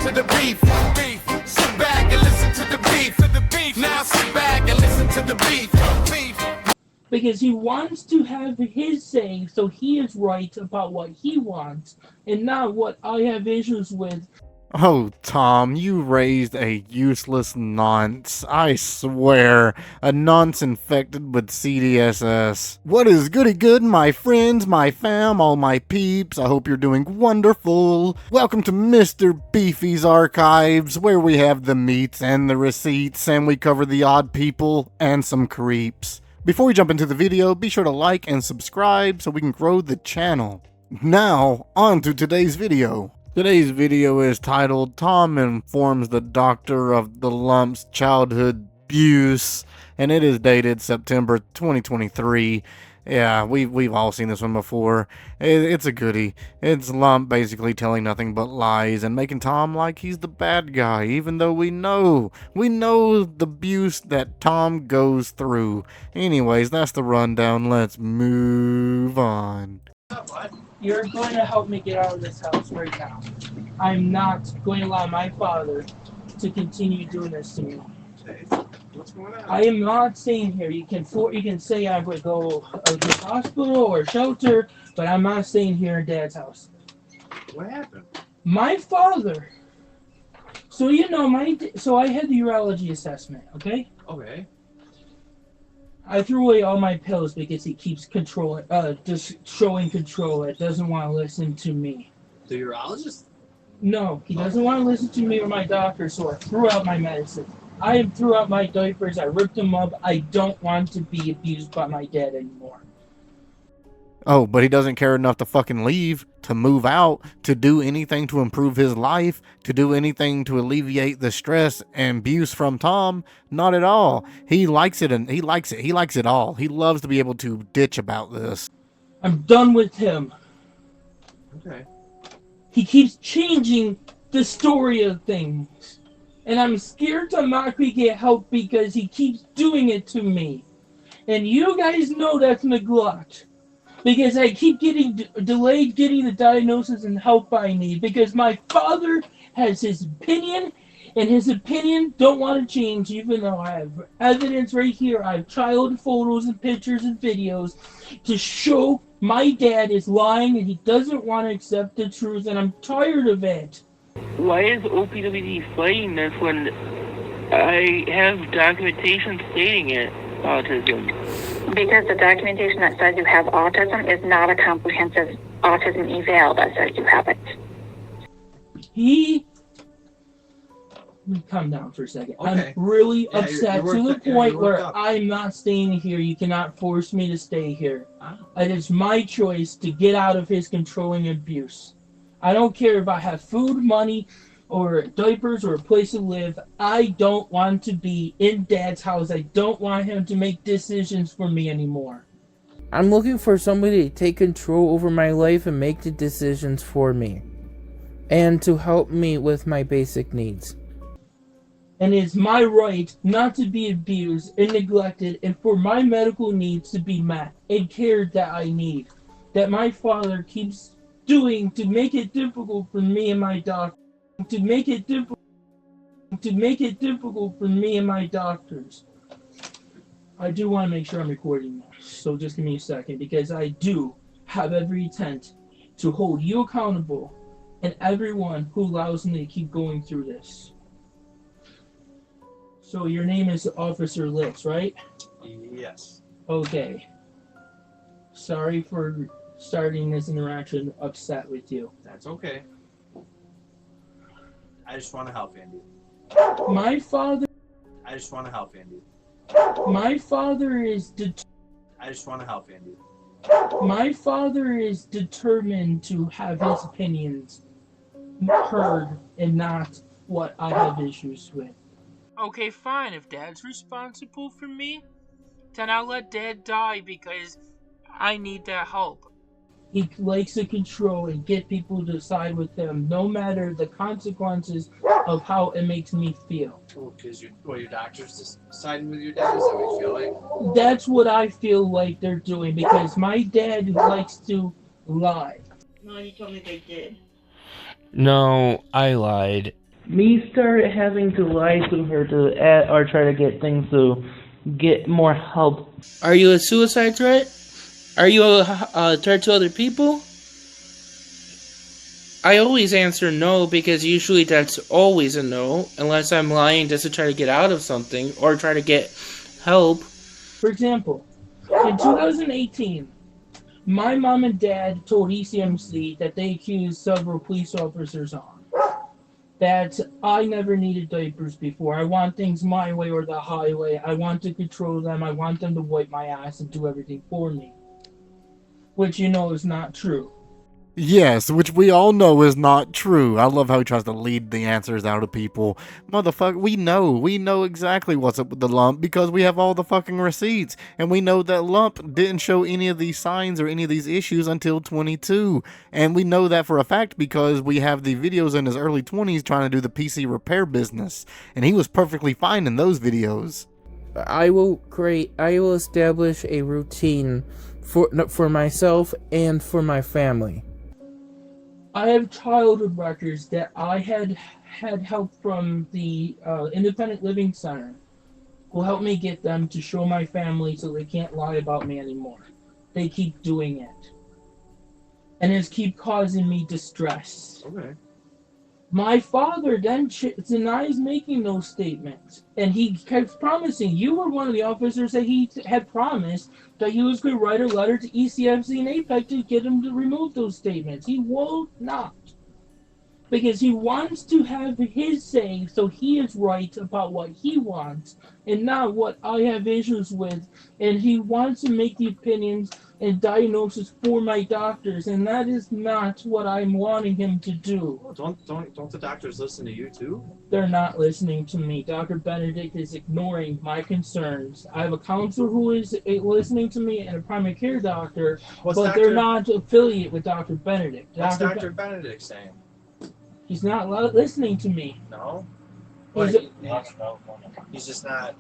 to the beef. Sit back and listen to the beef. Now sit back and listen to the beef. Because he wants to have his say, so he is right about what he wants, and not what I have issues with. Oh, Tom, you raised a useless nonce. I swear, a nonce infected with CDSS. What is goody good, my friends, my fam, all my peeps? I hope you're doing wonderful. Welcome to Mr. Beefy's Archives, where we have the meats and the receipts, and we cover the odd people and some creeps. Before we jump into the video, be sure to like and subscribe so we can grow the channel. Now, on to today's video. Today's video is titled, Tom Informs the Doctor of the Lump's Childhood Abuse, and it is dated September 2023. Yeah, we've all seen this one before. It's a goodie. It's Lump basically telling nothing but lies and making Tom like he's the bad guy, even though we know the abuse that Tom goes through. Anyways, that's the rundown. Let's move on. You're going to help me get out of this house right now. I'm not going to allow my father to continue doing this to me. What's going on? I am not staying here. You can say I would go to the hospital or shelter, but I'm not staying here in Dad's house. What happened? My father. So you know so I had the urology assessment. Okay. Okay. I threw away all my pills because he keeps controlling, just showing control. It doesn't want to listen to me. The urologist? No, he doesn't want to listen to me or my doctor, so I threw out my medicine. I threw out my diapers, I ripped them up. I don't want to be abused by my dad anymore. Oh, but he doesn't care enough to fucking leave, to move out, to do anything to improve his life, to do anything to alleviate the stress and abuse from Tom. Not at all. He likes it, and he likes it all. He loves to be able to ditch about this. I'm done with him. Okay. He keeps changing the story of things. And I'm scared to not get help because he keeps doing it to me. And you guys know that's neglect. Because I keep getting delayed getting the diagnosis and help I need. Because my father has his opinion, and his opinion don't want to change, even though I have evidence right here. I have child photos and pictures and videos to show my dad is lying and he doesn't want to accept the truth, and I'm tired of it. Why is OPWD fighting this when I have documentation stating it, autism? Because the documentation that says you have autism is not a comprehensive autism eval that says you have it. Let me calm down for a second. Okay. I'm really upset to the point where up. I'm not staying here. You cannot force me to stay here. It is my choice to get out of his controlling abuse. I don't care if I have food, money, or diapers, or a place to live. I don't want to be in Dad's house. I don't want him to make decisions for me anymore. I'm looking for somebody to take control over my life and make the decisions for me. And to help me with my basic needs. And it's my right not to be abused and neglected, and for my medical needs to be met and cared that I need. That my father keeps doing to make it difficult for me and my doctor. To make it difficult for me and my doctors. I do want to make sure I'm recording this, so just give me a second, because I do have every intent to hold you accountable and everyone who allows me to keep going through this. So your name is Officer Litz, right? Yes. Okay. Sorry for starting this interaction upset with you. That's okay. I just want to help Andy. My father I just want to help Andy. My father is I just want to help Andy. My father is determined to have his opinions heard and not what I have issues with. Okay, fine. If Dad's responsible for me, then I'll let Dad die because I need that help. He likes to control and get people to side with him, no matter the consequences of how it makes me feel. Oh, because your doctor's just siding with your dad? Is that what you feel like? That's what I feel like they're doing, because my dad likes to lie. No, you told me they did. No, I lied. me start having to lie to her to add, or try to get things to get more help. Are you a suicide threat? Are you a threat to other people? I always answer no, because usually that's always a no, unless I'm lying just to try to get out of something or try to get help. For example, in 2018, my mom and dad told ECMC that they accused several police officers on that I never needed diapers before. I want things my way or the highway. I want to control them. I want them to wipe my ass and do everything for me. Which you know is not true. Yes, which we all know is not true. I love how he tries to lead the answers out of people. Motherfucker, we know exactly what's up with the lump because we have all the fucking receipts. And we know that lump didn't show any of these signs or any of these issues until 22. And we know that for a fact because we have the videos in his early 20s trying to do the PC repair business. And he was perfectly fine in those videos. I will establish a routine for myself and for my family. I have childhood records that I had help from the Independent Living Center, who helped me get them to show my family so they can't lie about me anymore. They keep doing it. And it's keep causing me distress. Okay. My father then denies making those statements. And he kept promising. You were one of the officers that he had promised that he was going to write a letter to ECFC and APEC to get him to remove those statements. He will not. Because he wants to have his say, so he is right about what he wants and not what I have issues with. And he wants to make the opinions and diagnosis for my doctors, and that is not what I'm wanting him to do. Well, don't the doctors listen to you too? They're not listening to me. Dr. Benedict is ignoring my concerns. I have a counselor who is listening to me and a primary care doctor, they're not affiliated with Dr. Benedict. What's Dr. Benedict saying? He's not listening to me. No? He's just not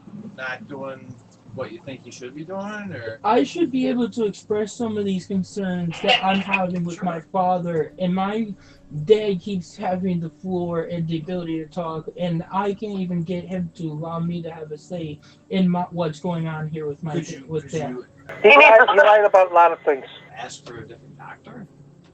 doing what you think he should be doing, or? I should be able to express some of these concerns that I'm having with my father, and my dad keeps having the floor and the ability to talk, and I can't even get him to allow me to have a say in what's going on here with dad. He lied about a lot of things. Ask for a different doctor?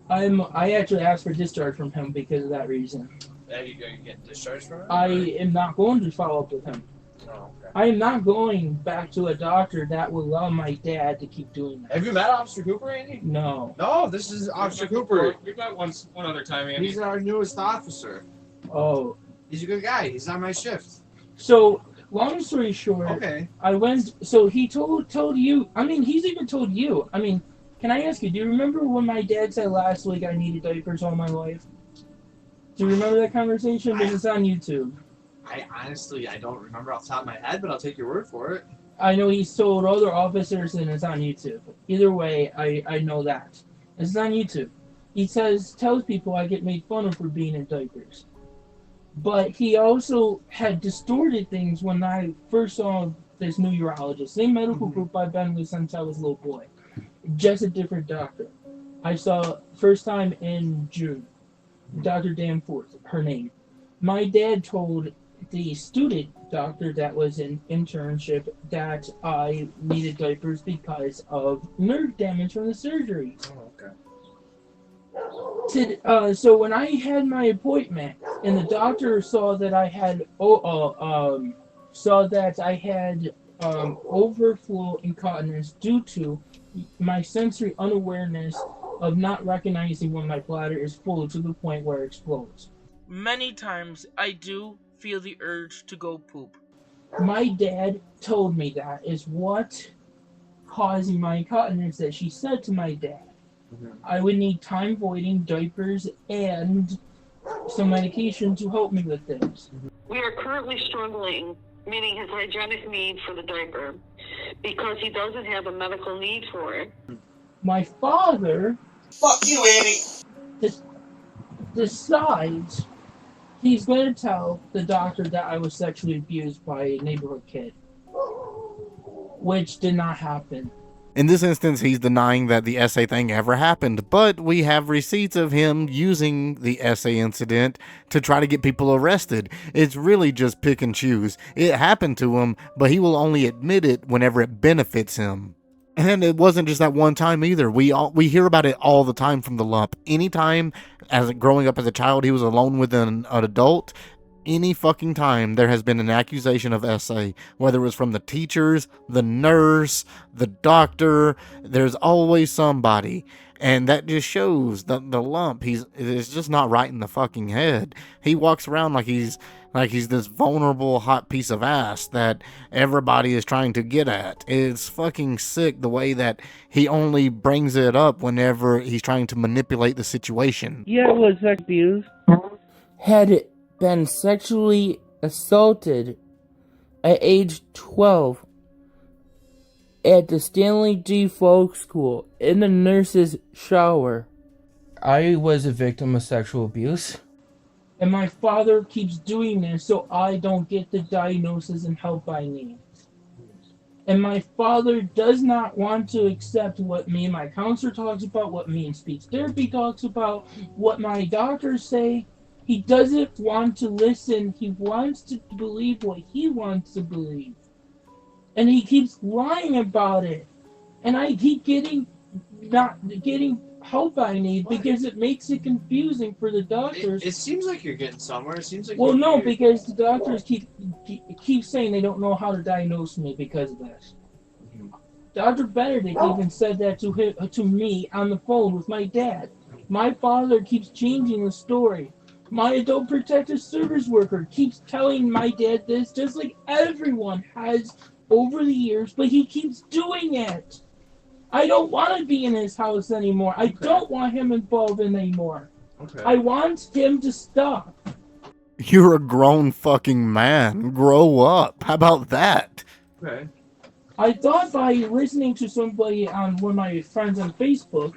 I actually asked for discharge from him because of that reason. Are you going to get discharged from him? I am not going to follow up with him. Oh, okay. I am not going back to a doctor that will allow my dad to keep doing that. Have you met Officer Cooper, Andy? No. No, this is Officer Cooper. We've met one other time, Andy. He's our newest officer. Oh. He's a good guy. He's on my shift. So, long story short, okay. I went, so he told you, I mean, he's even told you, I mean, can I ask you, do you remember when my dad said last week I needed diapers all my life? Do you remember that conversation? Because it's on YouTube. I honestly don't remember off the top of my head, but I'll take your word for it. I know he's told other officers and it's on YouTube. Either way, I know that. It's on YouTube. He tells people I get made fun of for being in diapers. But he also had distorted things when I first saw this new urologist. Same medical group I've been with since I was a little boy. Just a different doctor. I saw first time in June. Dr. Danforth, her name. My dad told the student doctor that was in internship that I needed diapers because of nerve damage from the surgery. Oh, okay. So when I had my appointment and the doctor saw that I had overflow incontinence due to my sensory unawareness of not recognizing when my bladder is full to the point where it explodes. Many times I do feel the urge to go poop. My dad told me that is what causing my incontinence, that she said to my dad. I would need time voiding, diapers, and some medication to help me with this. We are currently struggling, meaning his hygienic need for the diaper, because he doesn't have a medical need for it. My father... Fuck you, Andy! Decides he's going to tell the doctor that I was sexually abused by a neighborhood kid. Which did not happen. In this instance, he's denying that the SA thing ever happened, but we have receipts of him using the SA incident to try to get people arrested. It's really just pick and choose. It happened to him, but he will only admit it whenever it benefits him. And it wasn't just that one time either. We hear about it all the time from the lump. Anytime, growing up as a child, he was alone with an adult. Any fucking time there has been an accusation of SA, whether it was from the teachers, the nurse, the doctor, there's always somebody. And that just shows that the lump, it's just not right in the fucking head. He walks around like he's this vulnerable hot piece of ass that everybody is trying to get at. It's fucking sick the way that he only brings it up whenever he's trying to manipulate the situation. Yeah, it was abused. Had it been sexually assaulted at age 12 at the Stanley G. Folk School in the nurse's shower. I was a victim of sexual abuse. And my father keeps doing this so I don't get the diagnosis and help I need. And my father does not want to accept what me and my counselor talks about, what me and speech therapy talks about, what my doctors say. He doesn't want to listen. He wants to believe what he wants to believe. And he keeps lying about it. And I keep not getting help I need because it makes it confusing for the doctors. It seems like you're getting somewhere. It seems like because the doctors keep saying they don't know how to diagnose me because of this. Dr. Benedict even said that to me on the phone with my dad. My father keeps changing the story. My adult protective service worker keeps telling my dad this, just like everyone has over the years, but he keeps doing it. I don't want to be in his house anymore. I don't want him involved in anymore. I want him to stop. You're a grown fucking man. Grow up. How about that? Okay. I thought by listening to somebody on one of my friends on Facebook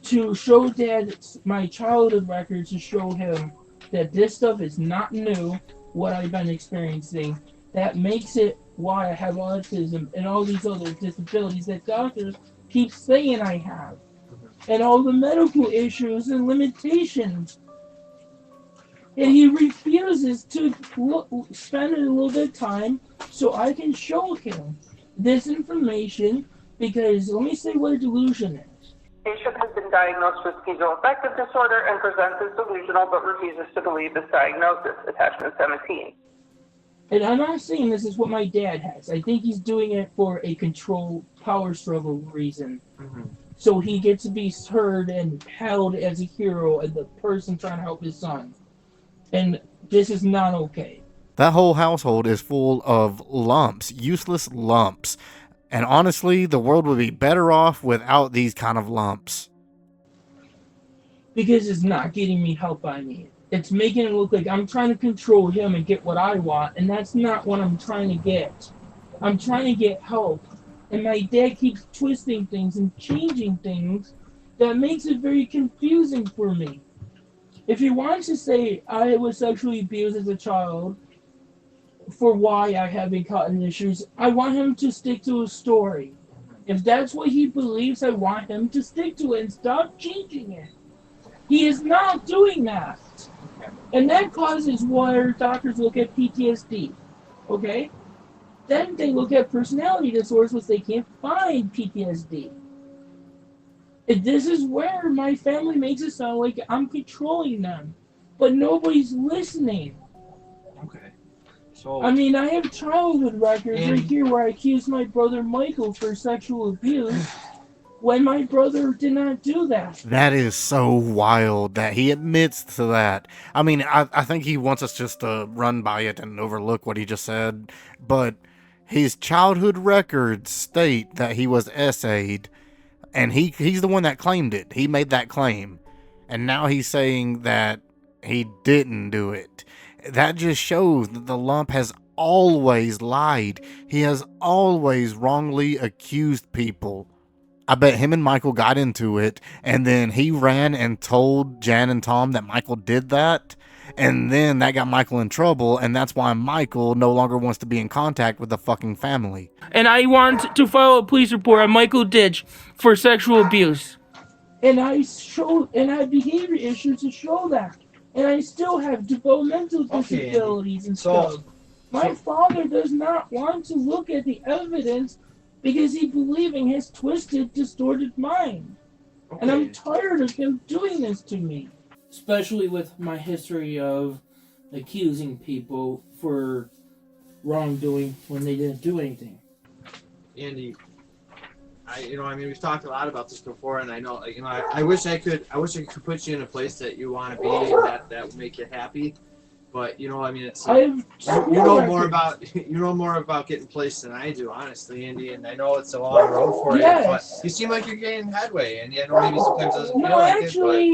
to show Dad my childhood records to show him that this stuff is not new, what I've been experiencing, that makes it why I have autism and all these other disabilities that doctors keep saying I have. And all the medical issues and limitations. And he refuses to spend a little bit of time so I can show him this information, because let me say what a delusion is. Patient has been diagnosed with schizoaffective disorder and presents as delusional but refuses to believe this diagnosis. Attachment 17. And I'm not saying this is what my dad has. I think he's doing it for a control power struggle reason. So he gets to be heard and held as a hero and the person trying to help his son. And this is not okay. That whole household is full of lumps, useless lumps. And honestly, the world would be better off without these kind of lumps. Because it's not getting me help I need. It's making it look like I'm trying to control him and get what I want, and that's not what I'm trying to get. I'm trying to get help. And my dad keeps twisting things and changing things that makes it very confusing for me. If he wants to say I was sexually abused as a child for why I have been caught in issues, I want him to stick to a story. If that's what he believes, I want him to stick to it and stop changing it. He is not doing that. And that causes where doctors look at PTSD. Okay? Then they look at personality disorders, which they can't find PTSD. And this is where my family makes it sound like I'm controlling them. But nobody's listening. Okay. So I mean, I have childhood records right here where I accused my brother Michael for sexual abuse when my brother did not do that. That is so wild that he admits to that. I mean, I think he wants us just to run by it and overlook what he just said, but his childhood records state that he was SA'd, and he's the one that claimed it. He made that claim, and now he's saying that he didn't do it. That just shows that the lump has always lied. He has always wrongly accused people. I bet him and Michael got into it, and then he ran and told Jan and Tom that Michael did that, And then that got Michael in trouble, and that's why Michael no longer wants to be in contact with the fucking family. And I want to file a police report on Michael Ditch for sexual abuse. And I have behavior issues to show that. And I still have developmental disabilities and stuff. My father does not want to look at the evidence because he believing his twisted, distorted mind. And I'm tired of him doing this to me. Especially with my history of accusing people for wrongdoing when they didn't do anything. Andy, we've talked a lot about this before, and I know, I wish I could put you in a place that you want to be, and that would make you happy. But you know more about getting placed than I do, honestly, Andy. And I know it's a long road for you, but you seem like you're getting headway, and maybe sometimes it doesn't feel like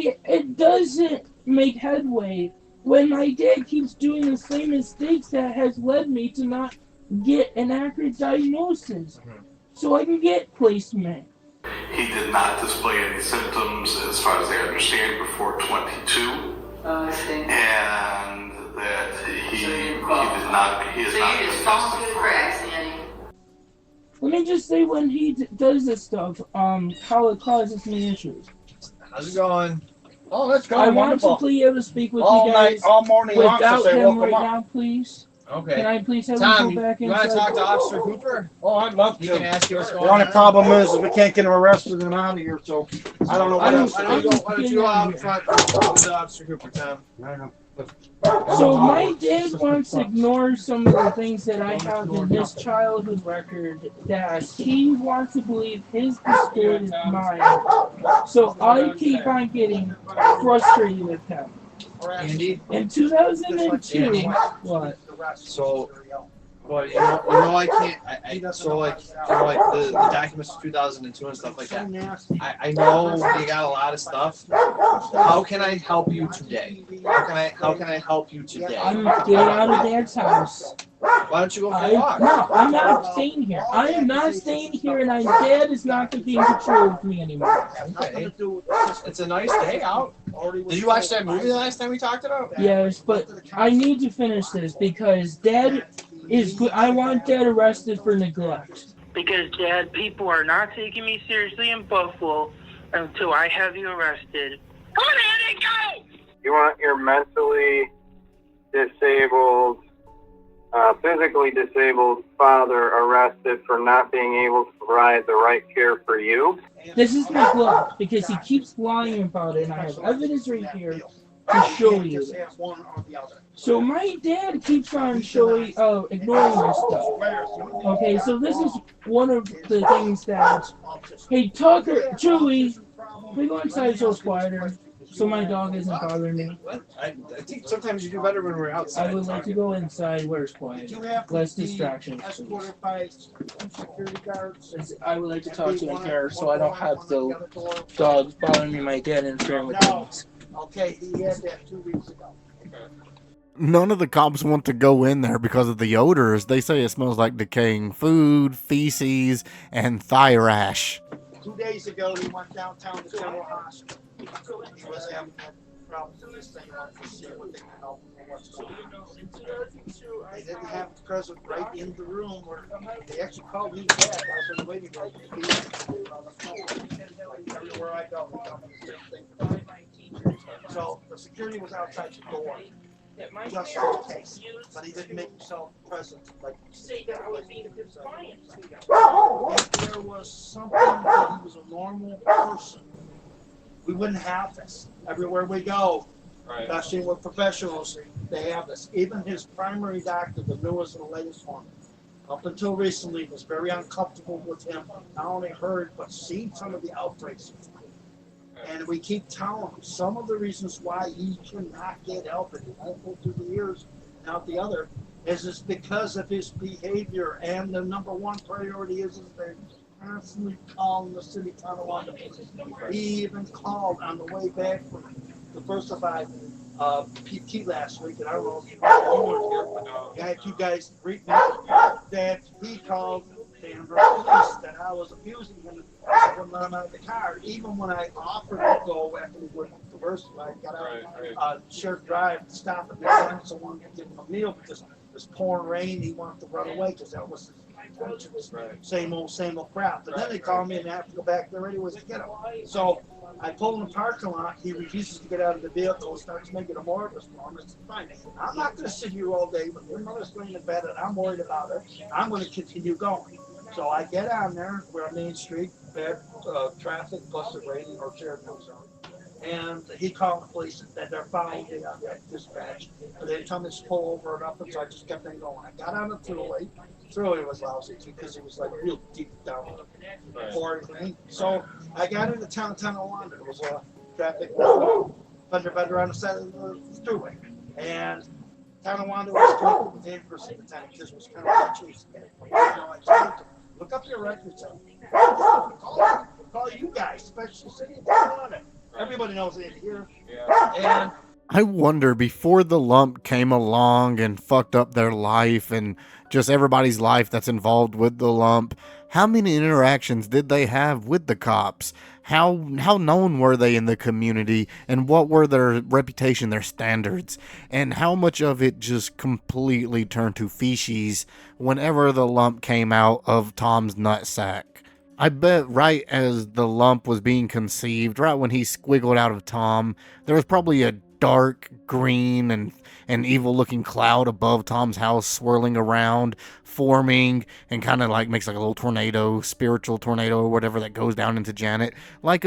it. It doesn't make headway when my dad keeps doing the same mistakes that has led me to not get an accurate diagnosis, so I can get placement. He did not display any symptoms, as far as I understand, before 22. Oh, I see. And that he is not falling through the cracks, Andy. Let me just say, when he does this stuff, how it causes me issues. How's it going? Oh, that's going I wonderful. want to be able to speak with all you guys night, all morning long, without say, him right up. now, please. Okay. Can I please have Tom, him go back you inside? want to talk to Officer Cooper? Oh, I'd love to. He can ask you what's going The on. only problem is we can't get him arrested and out of here, so I don't know what else. Why don't you go out front with Officer Cooper, Tom? I know. So my dad wants to ignore some of the things that I have in his childhood record, that he wants to believe his distorted mind. So I keep on getting frustrated with him. Andy? In 2002, what? So, but I can't. So like the documents of 2002 and stuff like that. I know you got a lot of stuff. How can I help you today? How can I help you today? I'm getting out of Dad's house. Why don't you go for a walk? No, I'm not staying here. I am not staying here, and Dad is not going to be in control of me anymore. Okay. It's a nice day out. Did you watch that movie the last time we talked about? Yes, but I need to finish this because Dad is good. I want Dad arrested for neglect. Because, Dad, people are not taking me seriously in Buffalo until I have you arrested. Come on, Andy, go! You want your mentally disabled, physically disabled father arrested for not being able to provide the right care for you? This is neglect because he keeps lying about it, and I have evidence right here to show you this. So my dad keeps on ignoring this stuff. Okay, so this is one of the things that, hey Tucker, Chewy, we go inside so it's quieter, so my dog isn't bothering me. I think sometimes you do better when we're outside. I would like to go inside where it's quiet. Less distractions. I would like to talk to my car so I don't have the dogs bothering me, my dad interfering with things. Okay, he had that 2 weeks ago. None of the cops want to go in there because of the odors. They say it smells like decaying food, feces, and thigh rash. 2 days ago, he went downtown to General Hospital. He was having problems with this thing. He wanted to see what they could help him with. They didn't have the present right in the room where they actually called me back. I was in the waiting room. Everywhere I go, they tell me the same thing. So the security was outside the door. Just in case, but he didn't make himself present. Like, if there was something that he was a normal person, we wouldn't have this. Everywhere we go, especially with professionals, they have this. Even his primary doctor, the newest and the latest one, up until recently, was very uncomfortable with him. Not only heard, but seen some of the outbreaks. And we keep telling him some of the reasons why he cannot get help and he won't go through the years and out the other is because of his behavior. And the number one priority is they're constantly calling the city Tonawanda. He even called on the way back from the Diversified PT last week, and I don't know if you weren't here, but you guys read me that he called Denver police that I was abusing him and wouldn't let him out of the car, even when I offered to go after we went to University. I got out Sheriff Drive, stop at McDonald's. I wanted to give him a meal because it was pouring rain. He wanted to run away because that was his same old crap. And then they called me and I have to go back there anyways to get him. So I pull in the parking lot. He refuses to get out of the vehicle, starts making a Morris for him. It's fine. I'm not going to sit here all day with your mother's laying in bed and I'm worried about her. I'm going to continue going. So I get on there. We're on Main Street, bad traffic, plus the rating or Sheriff comes on. And he called the police and they're following me on that dispatch. But they told me to pull over and up, and so I just kept on going. I got on the thruway. Thruway was lousy too because it was like real deep down pouring rain. So I got into town of Nwordboi. There was a traffic fender on the side of the thruway. And town of Nwordboi was dangerous at the time because it was kind of like chasing me. I told him, look up your records. Call you guys, especially city of Nwordboi. Everybody knows it here. And I wonder, before the lump came along and fucked up their life and just everybody's life that's involved with the lump, how many interactions did they have with the cops? How known were they in the community, and what were their reputation, their standards, and how much of it just completely turned to feces whenever the lump came out of Tom's nutsack? I bet right as the lump was being conceived, right when he squiggled out of Tom, there was probably a dark green and an evil looking cloud above Tom's house swirling around, forming, and kind of like makes like a little tornado, spiritual tornado or whatever that goes down into Janet, like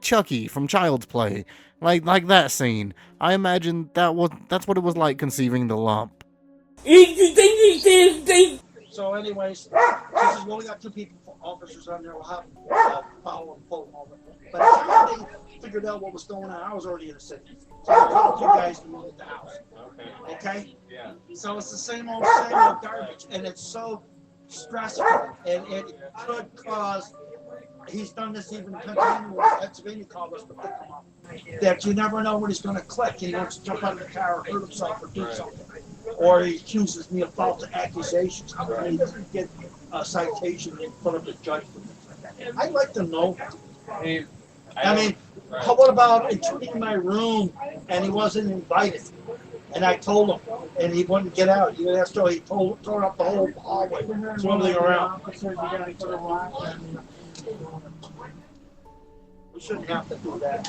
Chucky from Child's Play, like that scene. I imagine that's what it was like conceiving the lump. so anyways, we only got 2 people, officers on there. We'll have follow and pull them over. But by the time they figured out what was going on, I was already in the city. So I called you guys to move at the house. Okay? Yeah. So it's the same old garbage, and it's so stressful, and it could cause. He's done this even in Pennsylvania called us to pick him up. That you never know when he's going to click, and he wants to jump out of the car or hurt himself or do something. Or he accuses me of false accusations. How come he doesn't get a citation in front of the judge for things like that? I'd like to know. I mean, what about intruding in my room and he wasn't invited? And I told him, and he wouldn't get out. He tore up the whole hallway, swimming around. We shouldn't have to do that.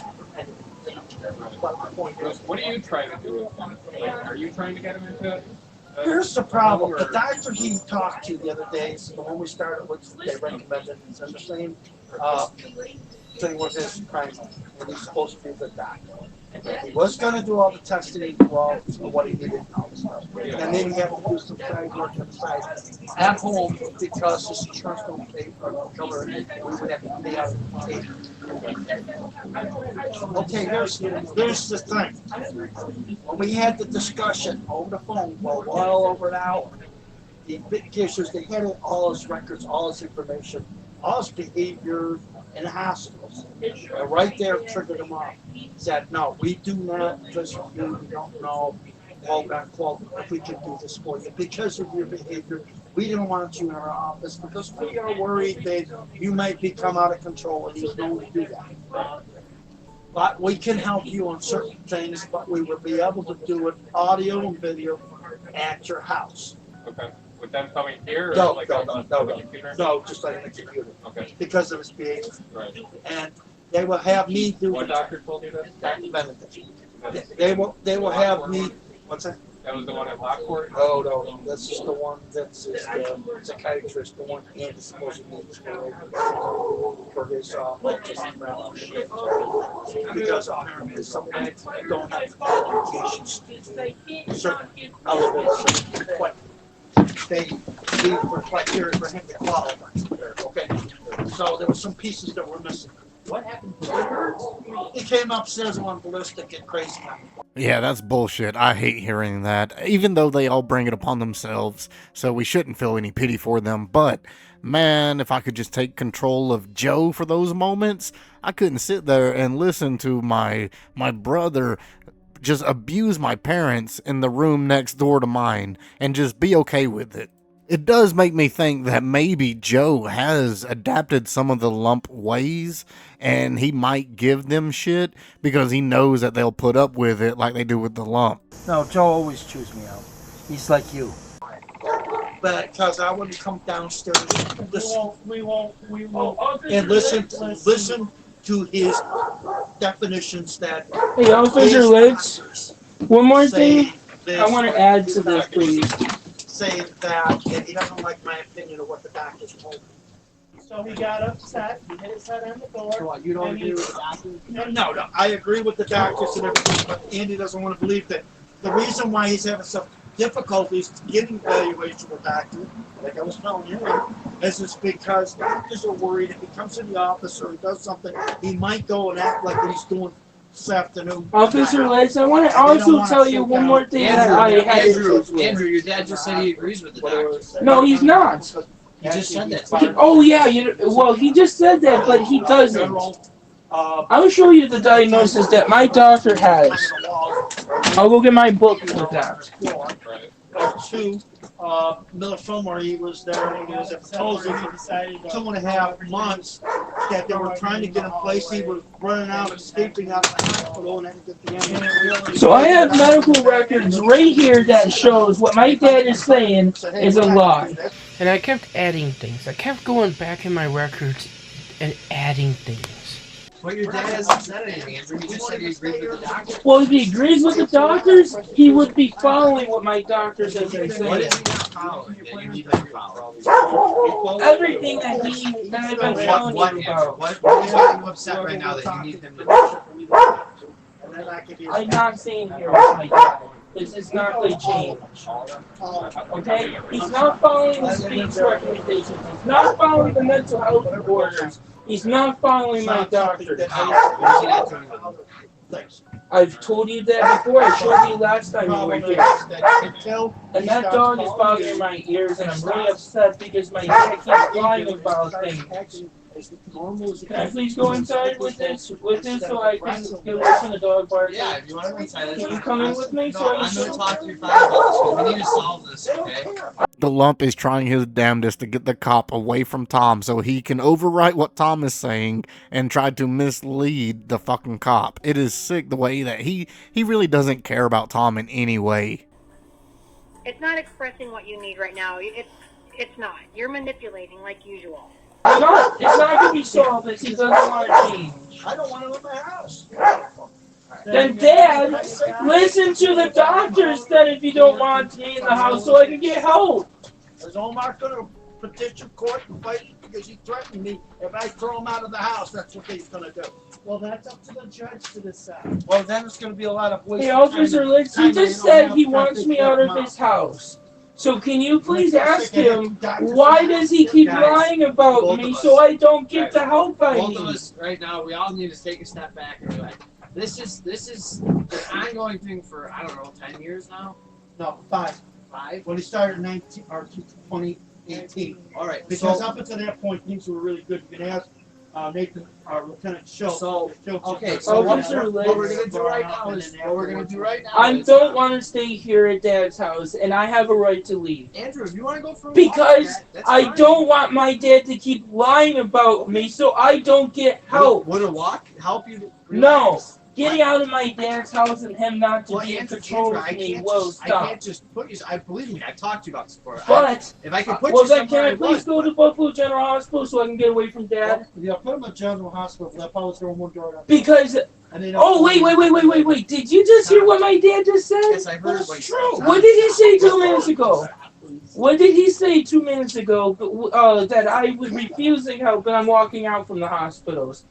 What are you trying to do with him? Like, are you trying to get him into it? Here's the problem. The doctor he talked to the other day, so when we started, they recommended the same thing was his primary, and he's supposed to be the doctor. He was going to do all the testing for what he needed and all this stuff. And then he had to do some side work inside at home because his insurance don't pay for the cover it. We would have to pay out of the Okay, here's the thing. When we had the discussion over the phone for well over an hour, the big issues, they had all his records, all his information, all his behavior in the hospitals. And right there triggered him off. Said, no, we do not trust you. We don't know, quote unquote, if we can do this for you. Because of your behavior, we don't want you in our office because we are worried that you might become out of control, and he's known to do that. But we can help you on certain things, but we will be able to do it audio and video at your house. Okay. With them coming here? Or No, like no, just like on the computer. Okay. Because of his behavior. Right. And they will have me do. What doctor told you this? Dr. Benedict. They will have me. What's that? That was the one at Lockport? Oh, no. That's just the one that's the psychiatrist, the one Andy supposed to be for his because apparently some guys don't have the qualifications. Certain elements, but they were criteria for him to qualify. Okay. So there were some pieces that were missing. What happened to her? He came upstairs and went ballistic and crazy. Yeah, that's bullshit. I hate hearing that, even though they all bring it upon themselves, so we shouldn't feel any pity for them. But, man, if I could just take control of Joe for those moments, I couldn't sit there and listen to my brother just abuse my parents in the room next door to mine and just be okay with it. It does make me think that maybe Joe has adapted some of the lump ways, and he might give them shit because he knows that they'll put up with it like they do with the lump. No, Joe always chews me out. He's like you. But because I wouldn't come downstairs and We won't. and listen to his definitions that Hey, Officer Litz, one more say thing this, I want to add to this, please. say that, and he doesn't like my opinion of what the doctors told me. So he got upset, he hit his head on the door. So what, you don't agree with the doctors? No, I agree with the doctors and everything, but Andy doesn't want to believe that the reason why he's having some difficulties getting evaluation with doctor, like I was telling you, is just because doctors are worried if he comes in the office or he does something, he might go and act like he's doing this afternoon. Officer Litz, I want to also tell you one more thing that I had issues with. Andrew, your dad just said he agrees with the doctor. No, he's not. He just said that. Oh yeah, well he just said that, but he doesn't. I'll show you the diagnosis that my doctor has. I'll go get my book with that. To Miller Fillmore, he was there and he was proposing 2.5 months that they were trying to get in place. He was running out, escaping out of the hospital, and then get the ambulance. So I have medical records right here that shows what my dad is saying is a lie. And I kept adding things. I kept going back in my records and adding things. But your dad hasn't said anything, Andrew. He just said he agrees with the doctor. Well, if he agrees with the doctors, he would be following what my doctors have been What saying. is he not following that you need him to follow? Everything that I've been telling you about. What is making you upset right now that you need him to do? I'm not saying here with my dad. This is not the change. Okay? He's not following the speech recommendations. He's not following the mental health orders. He's not following my doctor. I've told you that before. I showed you last time you were here. And that dog is bothering my ears, and I'm really upset because my dad keeps lying about things. Can I please go inside with this so I can get away from the dog bark? Yeah, if you want to go inside, Can you come in with me? No, I'm going to talk to your father about this because we need to solve this, okay? The lump is trying his damnedest to get the cop away from Tom so he can overwrite what Tom is saying and try to mislead the fucking cop. It is sick the way that he really doesn't care about Tom in any way. It's not expressing what you need right now. It's not. You're manipulating like usual. I'm not. It's not going to be solved if he doesn't want to change. I don't want to live in my house. Then, Dad, listen to the doctors then if you don't want me in the house so I can get help. Is Omar going to petition court and fight because he threatened me if I throw him out of the house? That's what he's going to do. Well, that's up to the judge to decide. Well, then it's going to be a lot of waste. Hey, Officer Litz, he just said he wants me out of his house. So can you please ask him, why does he keep lying about me so I don't get the help I Both of need? us right now, we all need to take a step back and be like, this is an ongoing thing for, I don't know, 10 years now? No, 5. 5? When he started in 2018. All right. Because up until that point, things were really good. You can ask Nathan, Lieutenant Schultz. Okay, so what we're going to do right now is, I don't want to stay here at Dad's house, and I have a right to leave. Andrew, if you want to go for a walk, Because that's I fine. don't want my dad to keep lying about me so I don't get help. Would a walk help you? No. Getting out of my dad's house and him not to be in Andrew, control of I me can't will just, I stop. can't just put you. I believe me. I talked to you about this before. But if I could put well, you then somewhere, can I please go to Buffalo General Hospital so I can get away from Dad? Yeah, put him in General Hospital. They'll probably throw one door out. Because oh wait! Did you just hear what my dad just said? Yes, I heard what he said. What did he say 2 minutes ago? What did he say 2 minutes ago? That I was refusing help and I'm walking out from the hospitals.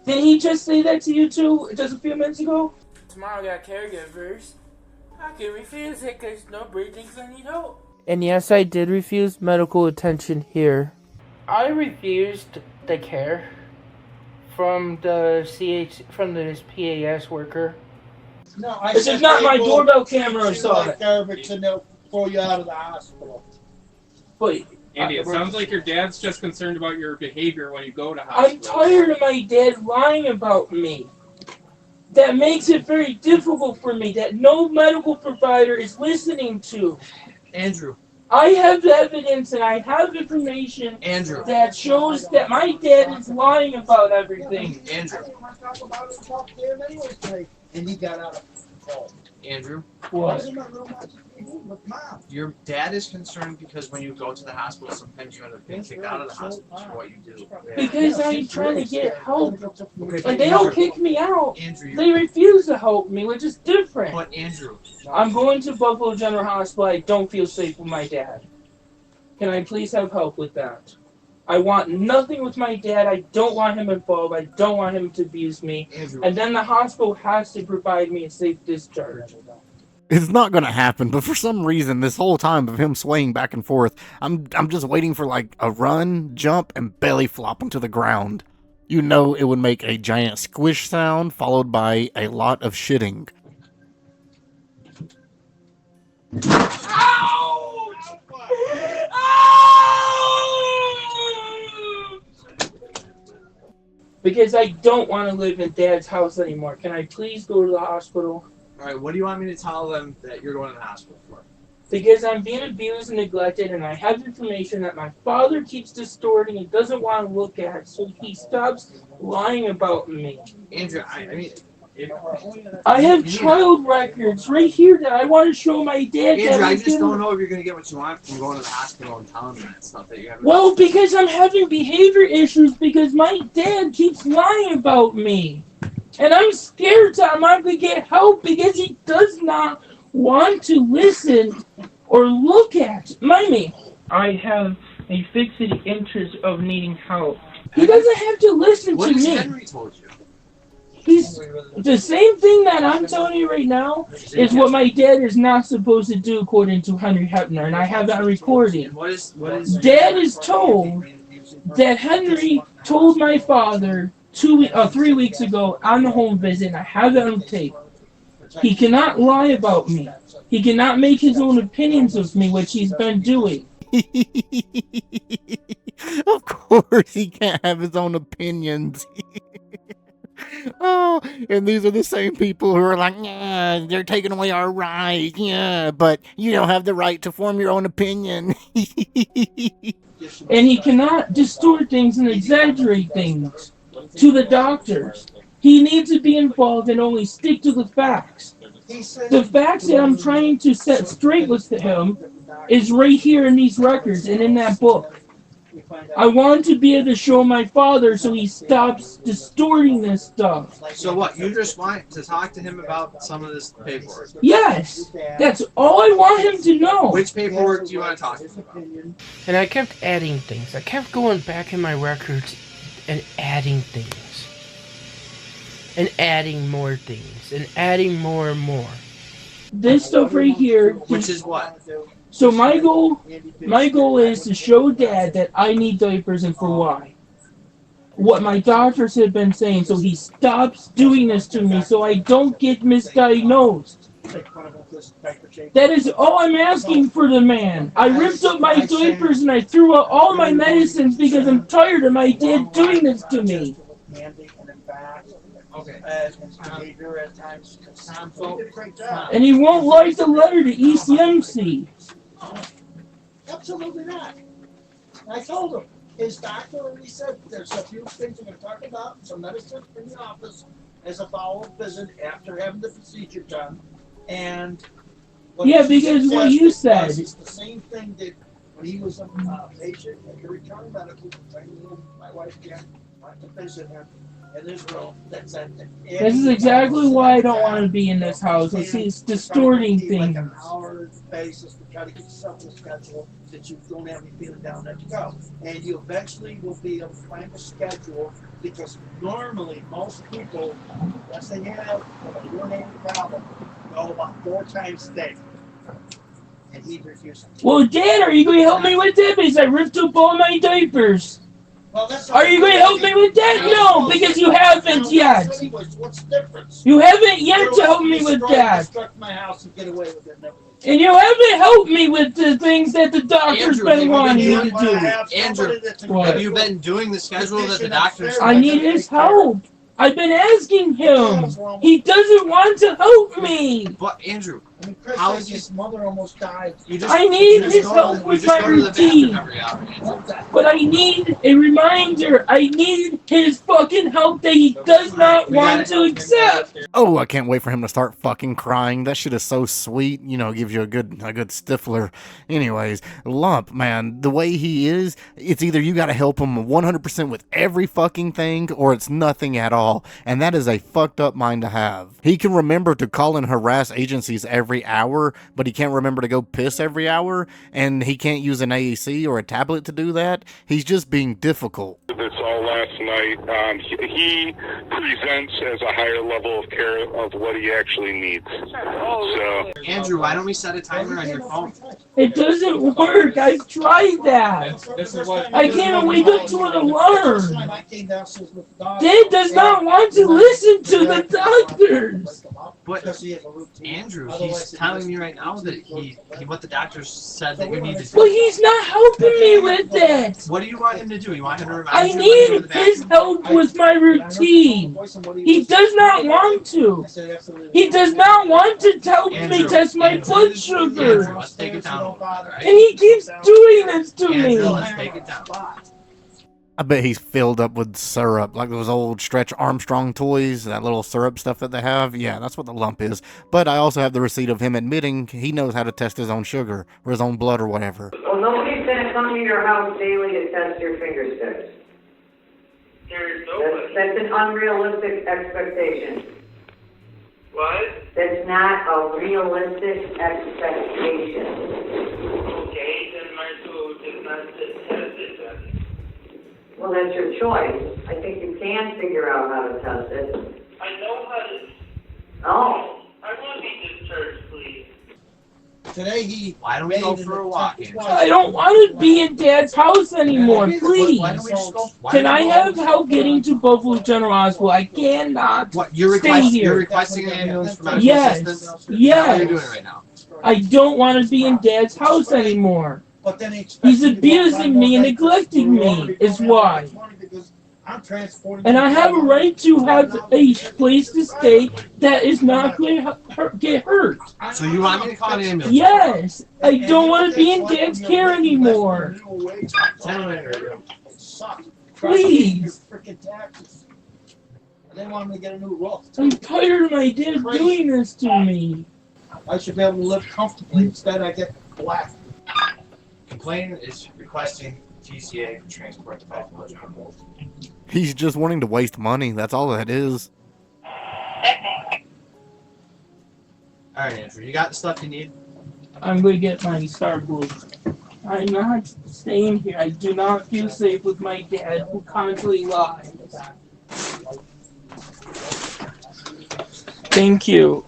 Did he just say that to you too just a few minutes ago? Tomorrow I got caregivers. I can refuse it because nobody thinks I need help. And yes, I did refuse medical attention here. I refused the care from the this PAS worker. No, This is not my doorbell camera or something. And they'll throw you out of the hospital. Wait. Andy, it sounds like your dad's just concerned about your behavior when you go to hospital. I'm tired of my dad lying about me. That makes it very difficult for me that no medical provider is listening to. Andrew, I have evidence and I have information Andrew. that shows that my dad is lying about everything. Andrew. And he got out of control. Andrew. What? Your dad is concerned because when you go to the hospital, sometimes you end up getting kicked out of the hospital for what you do. Because I'm trying to get help. Okay, And they don't kick me out. Andrew. They refuse to help me, which is different. But Andrew. I'm going to Buffalo General Hospital. I don't feel safe with my dad. Can I please have help with that? I want nothing with my dad. I don't want him involved. I don't want him to abuse me. Andrew. And then the hospital has to provide me a safe discharge. It's not gonna happen, but for some reason, this whole time of him swaying back and forth, I'm just waiting for like a run, jump, and belly flop onto the ground. You know it would make a giant squish sound, followed by a lot of shitting. Because I don't want to live in Dad's house anymore. Can I please go to the hospital? Alright, what do you want me to tell them that you're going to the hospital for? Because I'm being abused and neglected, and I have information that my father keeps distorting and doesn't want to look at, so he stops lying about me. Andrew, I mean... I have child records right here that I want to show my dad. Andrew, I just don't know if you're going to get what you want from going to the hospital and telling them that stuff that you haven't... Well, because I'm having behavior issues because my dad keeps lying about me. And I'm scared that I'm not going to get help because he does not want to listen or look at me. I have a fixed interest of needing help. He doesn't have to listen What to has me. Henry told you? He's the same thing that I'm telling you right now is what my dad is not supposed to do according to Henry Hebner, and I have that recording. What is Dad is told that Henry told my father 3 weeks ago on the home visit, and I have it on tape. He cannot lie about me. He cannot make his own opinions of me, which he's been doing. Of course he can't have his own opinions. Oh, and these are the same people who are like, yeah, they're taking away our rights, yeah, but you don't have the right to form your own opinion. And he cannot distort things and exaggerate things to the doctors. He needs to be involved and only stick to the facts. The facts that I'm trying to set straight with him is right here in these records and in that book. I want to be able to show my father so he stops distorting this stuff. So what, you just want to talk to him about some of this paperwork? Yes! That's all I want him to know. Which paperwork do you want to talk to him about? And I kept adding things. I kept going back in my records and adding things. And adding more things. And adding more and more. This stuff right here. Which is what? So my goal is to show Dad that I need diapers and for why. What my doctors have been saying, so he stops doing this to me so I don't get misdiagnosed. That is all I'm asking for the man. I ripped up my diapers and I threw out all my medicines because I'm tired of my dad doing this to me. Okay. And he won't write the letter to ECMC. Absolutely not. I told him. His doctor already said there's a few things we're going to talk about, some medicine in the office as a follow-up visit after having the procedure done. And yeah, because what you said. It's the same thing that when he was a patient at the return medical, my wife Jen went to visit him in his room. This is exactly why I don't want to be in this house. It's distorting things. Like an hour basis to try to get yourself in a schedule that you don't have any feeling down there to go. And you eventually will be able to find a schedule because normally most people, unless they have a urinating problem, go about 4 times a day. And he refuses. Well, Dad, are you going to help me with that? Because I ripped up all my diapers. Well, that's are you going to help me with that? No, because you haven't yet. What's the difference? You haven't yet to help me with that. My house and get away with it. And you haven't helped me with the things that the doctor's been wanting you to do. Andrew, have you been doing the schedule that the doctor's... I need his help. I've been asking him. He doesn't want to help me. But, Andrew, I mean, Chris How says is his mother almost died. I need his help with my routine. But I need a reminder. I need his fucking help that he does not want to accept. Oh, I can't wait for him to start fucking crying. That shit is so sweet. You know, gives you a good stifler. Anyways, Lump, man, the way he is, it's either you gotta help him 100% with every fucking thing, or it's nothing at all. And that is a fucked up mind to have. He can remember to call and harass agencies every hour, but he can't remember to go piss every hour, and he can't use an AAC or a tablet to do that. He's just being difficult. This all last night. He presents as a higher level of care of what he actually needs. So, Andrew, why don't we set a timer on your phone? It doesn't work. I've tried that. I can't wake up to an alarm. Dad does not want to listen to the doctors. But Andrew, he's telling me right now that what the doctors said that you need to do. But he's not helping me with that. What do you want him to do? You want him to remind I you? need his help with my routine. He does not want to. He does not want to help me test my blood sugar. Andrew, let's take it down. Right? And he keeps doing this to me. Andrew, let's take it down. I bet he's filled up with syrup, like those old Stretch Armstrong toys, that little syrup stuff that they have. Yeah, that's what the lump is. But I also have the receipt of him admitting he knows how to test his own sugar, or his own blood, or whatever. Well, nobody's going to come to your house daily to test your finger sticks. That's an unrealistic expectation. What? That's not a realistic expectation. Okay, then my food is not tested then. Well, that's your choice. I think you can figure out how to test it. I know how to. Oh. I want to be discharged, please. Today Why don't we go for a walk, Andrew? I don't want to be in Dad's house anymore, please. Can I have help getting to Buffalo General Hospital? I cannot stay here. You're requesting an ambulance for medical assistance? Is that what you're doing right now? I don't want to be in Dad's house anymore. He's abusing me and neglecting me, is why. And I have a right to have a place to stay that is not going to get hurt. So you want me to call an ambulance? Yes. I don't want to be in Dad's care anymore. Please. They want me to get a new roof. I'm tired of my dad doing this to me. I should be able to live comfortably. Instead, I get black. Complainant is requesting TCA for transport to Buffalo General. He's just wanting to waste money. That's all that is. Alright, Andrew, you got the stuff you need? I'm going to get my Star Blue. I'm not staying here. I do not feel safe with my dad, who constantly lies. Thank you.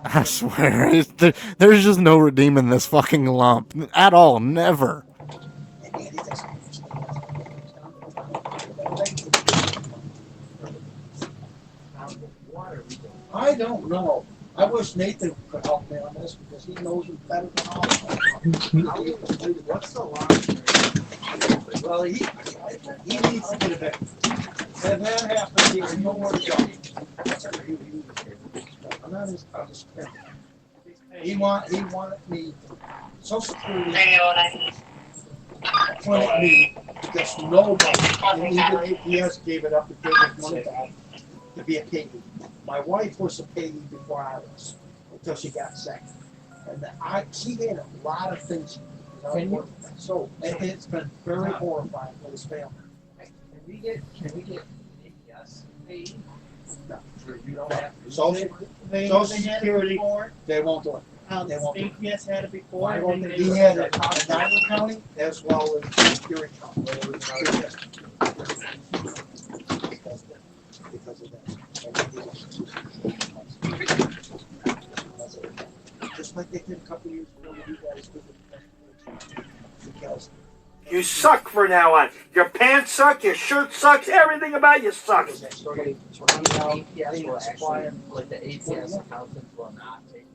I swear, there's just no redeeming this fucking lump. At all, never. I don't know. I wish Nathan could help me on this because he knows it better than all of us. What's the line? Well, he needs to get a bit. If that happens, he has nowhere to go. I'm not his friend. He wanted me, Social Security appointed me against nobody. And even APS gave it up and gave it money back to be a KD. My wife was a KD before I was, until she got sick. And she had a lot of things. So it's been very horrifying for this family. Can we get APS paid? No. You don't have to. Social Security, they won't do it. They won't do it. APS had it before. He had it in Diamond County as well as Erie County. Because of that. Just like they did a couple years ago, you guys did it. Because you suck from now on. Your pants suck, your shirt sucks, everything about you sucks. APS will actually, like the APS accountants will not take it.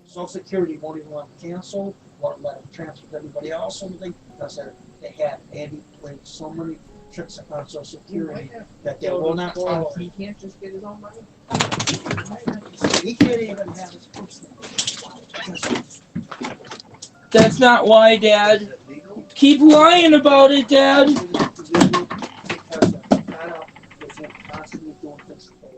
Social Security won't even let them cancel, won't let them transfer to everybody else, something, because they had Andy played so many tricks on Social Security that they will not follow. He can't just get his own money. He can't even have his food stamps. That's not why, Dad. Keep lying about it, Dad.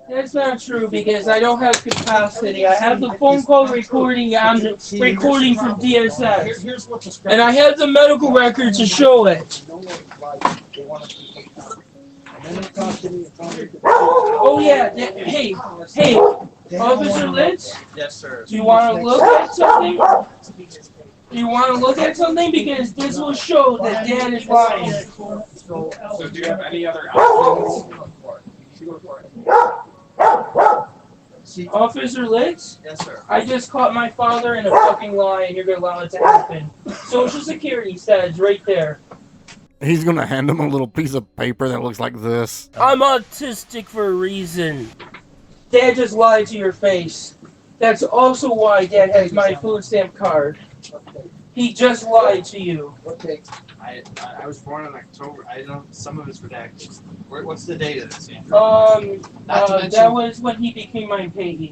That's not true because I don't have capacity. I have the phone call recording on recording from DSS, and I have the medical record to show it. Oh yeah, hey, Officer Litz. Yes, sir. Do you want to look at something? Do you want to look at something because this will show that Dad is lying. So do you have any other options? Officer Litz? Yes, sir. I just caught my father in a fucking lie and you're going to allow it to happen. Social Security says right there. He's gonna hand him a little piece of paper that looks like this. I'm autistic for a reason. Dad just lied to your face. That's also why Dad has my food stamp card. He just lied to you. Okay. I was born in October. I know some of it's redacted. What's the date of this, Andrew? That was when he became my payee.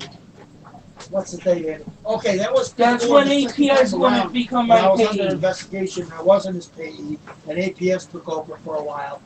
What's the date, Andy? Okay, That's when APS wanted to become my I was payee. under investigation. I wasn't his payee, and APS took over for a while.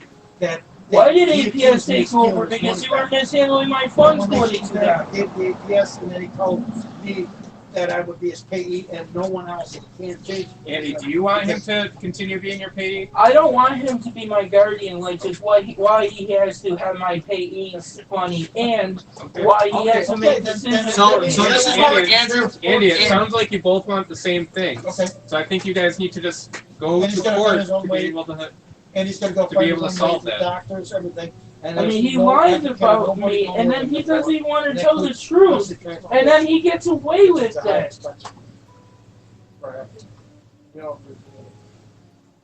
Why did APS take over? Because you were mishandling my funds according to that. Gave the APS, and then he told me that I would be his payee and no one else. He can't change. Andy, do you want him to continue being your payee? I don't want him to be my guardian, like just why he has to have my payee money and why he has to make decisions. So this is what Andrew. Andy, it sounds like you both want the same thing. Okay. So I think you guys need to just go And he's to gonna court find his own to be way. able to. And he's going to go To find be able his to own way solve with that. doctors, everything. And I mean, there's he no lies advocate, about nobody me, knows and then he what doesn't even want to that tell could- the truth, and then he gets away with that.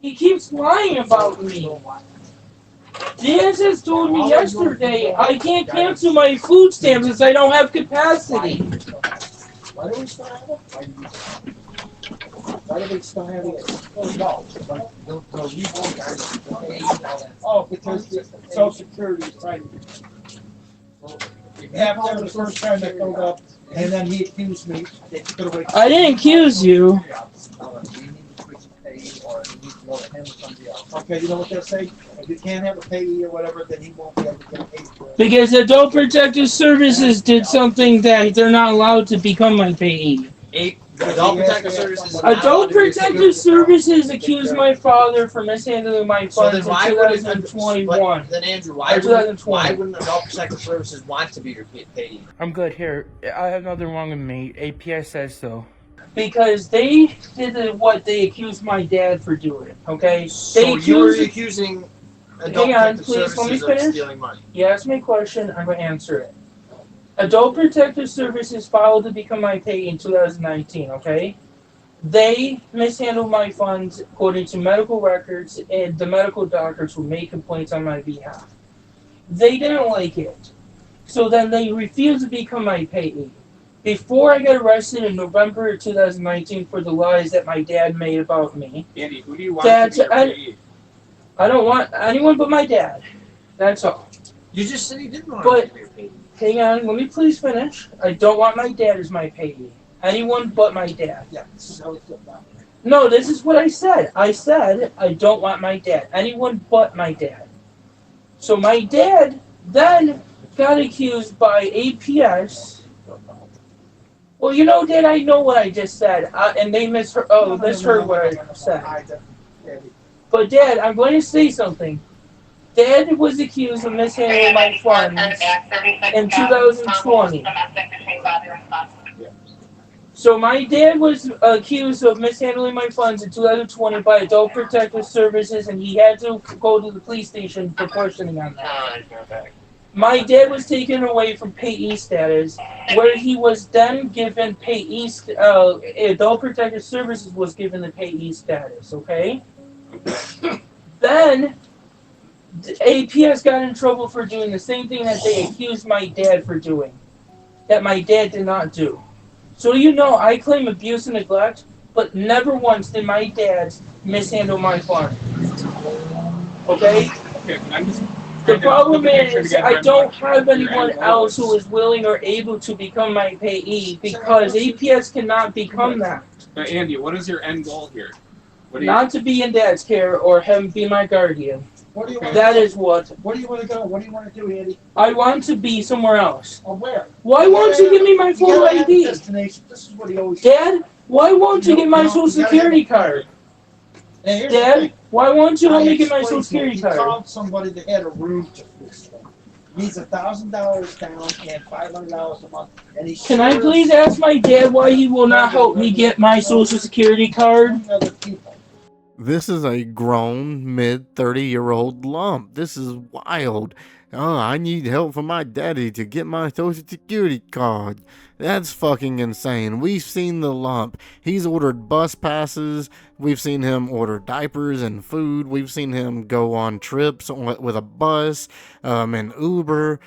He keeps lying about me. DSS told me yesterday I can't cancel my food stamps since I don't have capacity. Why do we still have it? Why do we still have it? Oh, because the Social Security is trying to. After the first time I filled up, and then he accused me. They took it away. I didn't accuse you. Okay, you know what they'll say? If you can't have a payee or whatever, then he won't be able to get paid for it. Because Adult Protective Services did something that they're not allowed to become my payee. Adult Protective Services. is not allowed Adult to be a Protective Services accused my father for mishandling my So funds then why in would 2021. Then Andrew, Or why 2020. wouldn't Adult Protective Services want to be your payee? I'm good here. I have nothing wrong with me. APS says so. Because they did what they accused my dad for doing, okay? So They you were accused... accusing Adult Hang on, Protective please, let me Services of finish. stealing money. You asked me a question, I'm going to answer it. Adult Protective Services filed to become my payee in 2019, okay? They mishandled my funds according to medical records, and the medical doctors who made complaints on my behalf. They didn't like it. So then they refused to become my payee. Before I got arrested in November of 2019 for the lies that my dad made about me, Andy, who do you want to be your payee? I don't want anyone but my dad. That's all. You just said you didn't want But to be your payee. hang on, let me please finish. I don't want my dad as my payee. Anyone but my dad. Yeah, so it's good now. No, this is what I said. I said I don't want my dad. Anyone but my dad. So my dad then got accused by APS. Well, you know, Dad, I know what I just said, and they misheard what I said. But Dad, I'm going to say something. Dad was accused of mishandling my funds in 2020. So my dad was accused of mishandling my funds in 2020 by Adult Protective Services, and he had to go to the police station for questioning on that. My dad was taken away from payee status, where he was then given payee. Adult Protective Services was given the payee status. Okay. Then APS got in trouble for doing the same thing that they accused my dad for doing, that my dad did not do. So you know, I claim abuse and neglect, but never once did my dad mishandle my funds. Okay? Okay, I'm just. The problem is, I don't have anyone else who is willing or able to become my payee because APS cannot become that. But Andy, what is your end goal here? Not to be in Dad's care or him be my guardian. Where do you want That to go? is what. Where do you want to go? What do you want to do, Andy? I want to be somewhere else. Oh, where? Why won't you give me my photo gotta have a ID? destination. This is what he always Dad, why won't you get my social security card? Dad, why won't you let me get my social security card? He called somebody that had a room to fix him. Needs $1,000 down and $500 a month. And he Can I please ask my dad why he will not help me get my social security card? This is a grown, mid-30-year-old lump. This is wild. Oh, I need help from my daddy to get my social security card. That's fucking insane. We've seen the lump. He's ordered bus passes. We've seen him order diapers and food. We've seen him go on trips with a bus and Uber.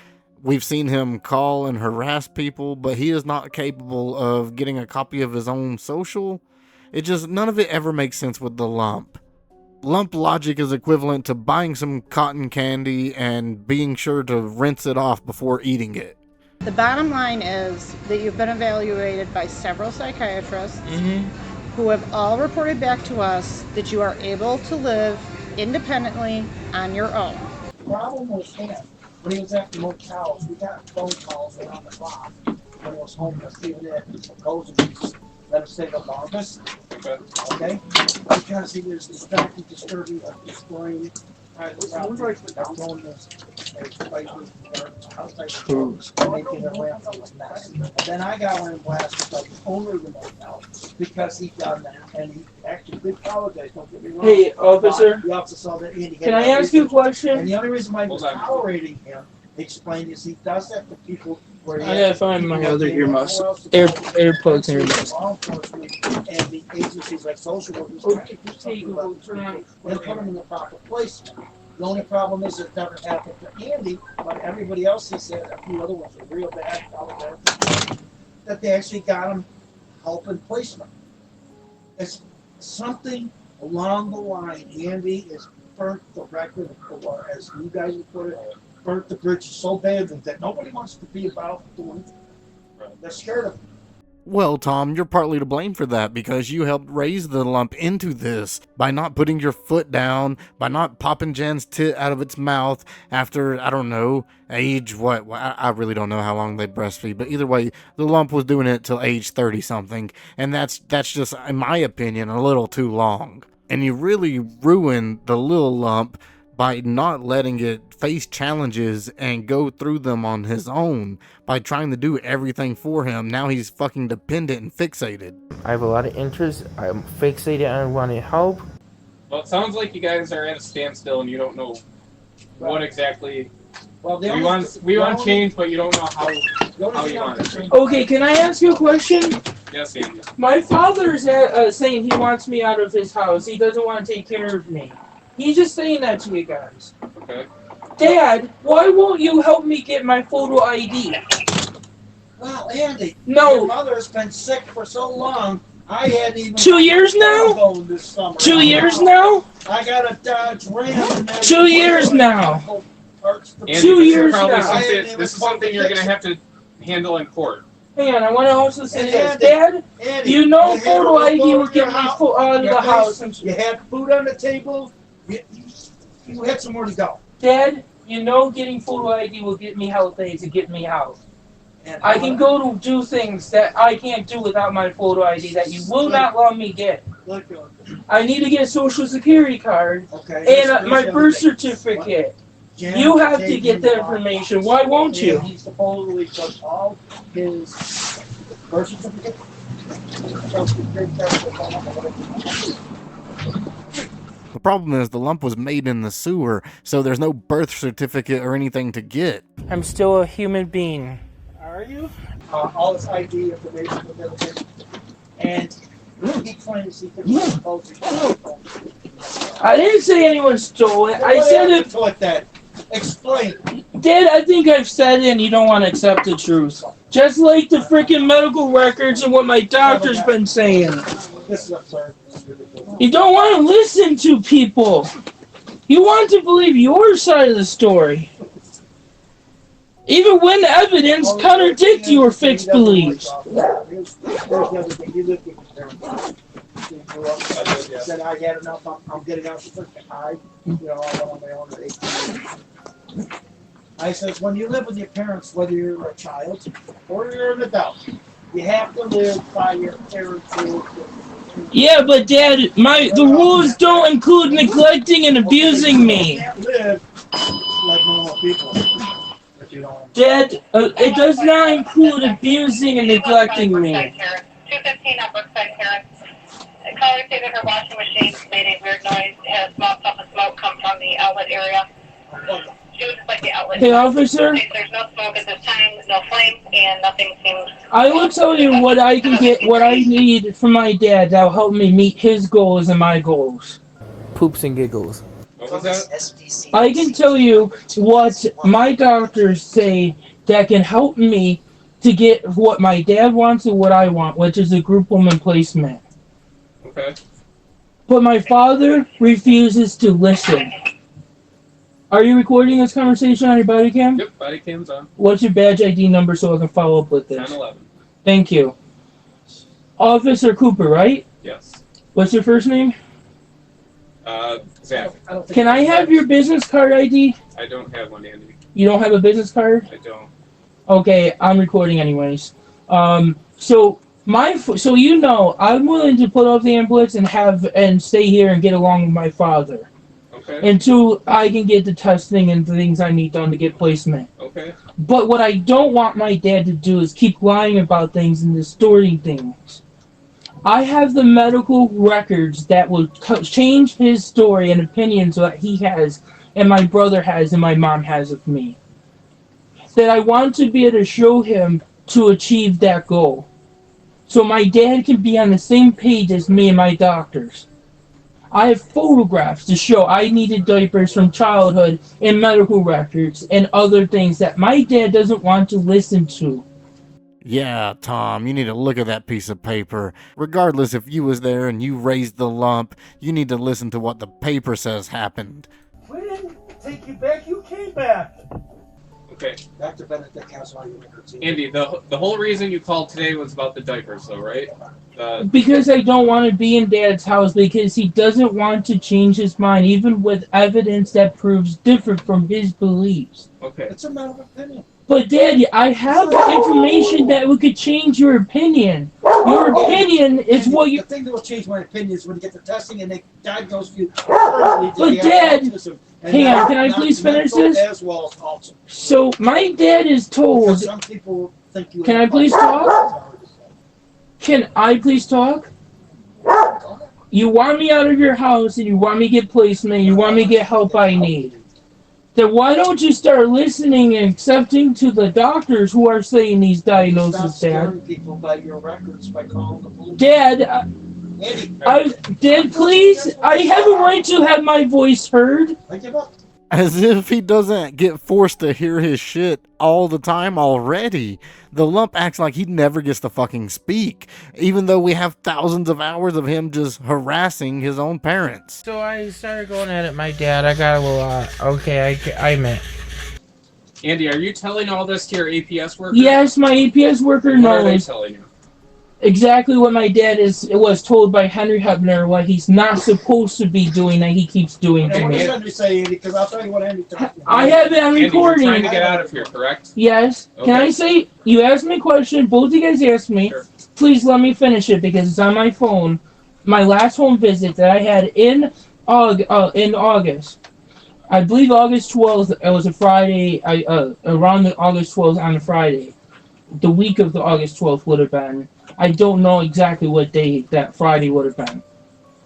We've seen him call and harass people, but he is not capable of getting a copy of his own social. It just, none of it ever makes sense with the lump. Lump logic is equivalent to buying some cotton candy and being sure to rinse it off before eating it. The bottom line is that you've been evaluated by several psychiatrists who have all reported back to us that you are able to live independently on your own. The problem was him. When he was at the motels, we got phone calls around the clock when he was homeless, even if he supposedly let us say the longest. Okay? Because he was distracted, disturbing, destroying private property, throwing his places, outside the doors, making it away from his mess. And then I got on blast with the owner of the motel because he done that, and he actually did apologize. Don't get me wrong. Hey, officer. The officer saw that Andy. Can I ask you a question? And the only reason why he was tolerating him, explained, is he does that to people. I gotta find my other earmuffs. AirPods and earmuffs. And the agencies like social workers and put them in the proper place. The only problem is it never happened to Andy, but everybody else he said, a few other ones were real bad, that they actually got him help and placement. It's something along the line. Andy has burnt the record, or as you guys would put it, burnt the bridges so badly that nobody wants to be about doing it. They're scared of it. Well, Tom, you're partly to blame for that because you helped raise the lump into this by not putting your foot down, by not popping Jen's tit out of its mouth after, I don't know, age what? I really don't know how long they breastfeed, but either way, the lump was doing it till age 30-something, and that's just, in my opinion, a little too long. And you really ruined the little lump by not letting it face challenges and go through them on his own, by trying to do everything for him. Now he's fucking dependent and fixated. I have a lot of interest. I'm fixated on wanting help. Well, it sounds like you guys are at a standstill and you don't know what exactly. Well, we want change, but you don't know how you want it. Okay, can I ask you a question? Yes, Andy. My father's saying he wants me out of his house. He doesn't want to take care of me. He's just saying that to you guys. Okay. Dad, why won't you help me get my photo ID? Well, Andy, no. Your mother's been sick for so long. I hadn't even 2 years now? This summer. 2 years now? I got a Dodge Ram. 2 years now. Andy, 2 years now. This is something you're going to have to handle in court. Hang on, I want to also say this. Dad, you know photo ID will get me out of the house. You had food on the table. You had somewhere to go. Dad, you know getting photo ID will get me health aids to get me out. I can go to do things that I can't do without my photo ID that you will not let me get. I need to get a social security card and my birth certificate. You have to get that information. Why won't you? He supposedly took all his birth certificate. The problem is the lump was made in the sewer, so there's no birth certificate or anything to get. I'm still a human being. Are you? All this ID information with everything. And he claims he could I didn't say anyone stole it. I said it. That. Explain. Dad, I think I've said it and you don't want to accept the truth. Just like the freaking medical records and what my doctor's been saying. This is absurd. You don't want to listen to people. You want to believe your side of the story. Even when evidence contradicts your fixed beliefs. Here's the other thing. You lived with your parents. You grew up, said, I had enough. I'm getting out. I went on my own at 18. I says, when you live with your parents, whether you're a child or you're an adult, you have to live by your parents' rules. Yeah, but Dad, the rules don't include neglecting and abusing me. You can't live like normal people. Dad, it does not include abusing and neglecting me. 215 up Brookside Terrace. The caller said that her washing machine made a weird noise. It had a small puff of smoke come from the outlet area. She was just like the outlet. Hey, officer? There's no smoke at this time, no flames, and nothing seems... I will tell you what I can get, what I need from my dad that will help me meet his goals and my goals. Poops and giggles. What was that? I can tell you what my doctors say that can help me to get what my dad wants and what I want, which is a group home placement. Okay. But my father refuses to listen. Are you recording this conversation on your body cam? Yep, body cam's on. What's your badge ID number so I can follow up with this? 1011. Thank you. Officer Cooper, right? Yes. What's your first name? Zach. Can I have your business card ID? I don't have one, Andy. You don't have a business card? I don't. Okay, I'm recording anyways. So you know, I'm willing to put up the ambulance and stay here and get along with my father. Okay. Until I can get the testing and the things I need done to get placement. Okay. But what I don't want my dad to do is keep lying about things and distorting things. I have the medical records that will change his story and opinions that he has, and my brother has, and my mom has of me. That I want to be able to show him to achieve that goal. So my dad can be on the same page as me and my doctors. I have photographs to show I needed diapers from childhood and medical records and other things that my dad doesn't want to listen to. Yeah, Tom, you need to look at that piece of paper. Regardless if you was there and you raised the lump, you need to listen to what the paper says happened. We didn't take you back. You came back. Okay. Dr. Benedict has all your records. Andy, the whole reason you called today was about the diapers, though, right? Because I don't want to be in Dad's house because he doesn't want to change his mind, even with evidence that proves different from his beliefs. Okay. It's a matter of opinion. But Dad, I have information that could change your opinion. Your opinion is what you... The thing that will change my opinion is when you get the testing and they diagnose you early. But Dad, hang on, can I please finish this? As well as autism. So my dad is told... Because some people think you... Can I please talk? Can I please talk? You want me out of your house and you want me to get placement, you want me to get help I need. Then why don't you start listening and accepting to the doctors who are saying these diagnoses, Dad? People by your records by calling the police. Dad, Dad, please, I have a right to have my voice heard. I give up. As if he doesn't get forced to hear his shit all the time already. The lump acts like he never gets to fucking speak, even though we have thousands of hours of him just harassing his own parents. So I started going at it, my dad. I got a little, okay, I meant. Andy, are you telling all this to your APS worker? Yes, my APS worker knows. What are they telling you? Exactly what my dad was told by Henry Hebner, what he's not supposed to be doing that he keeps doing to What me. does Henry say, Andy? Because I'll tell you what Andy told me. I have it on recording. Andy, you're trying to get out of here, correct? Yes. Okay. Can I say, you asked me a question, both of you guys asked me. Sure. Please let me finish it because it's on my phone. My last home visit that I had in August. I believe August 12th, it was a Friday, around the August 12th on a Friday. The week of the August 12th would have been. I don't know exactly what day that Friday would have been.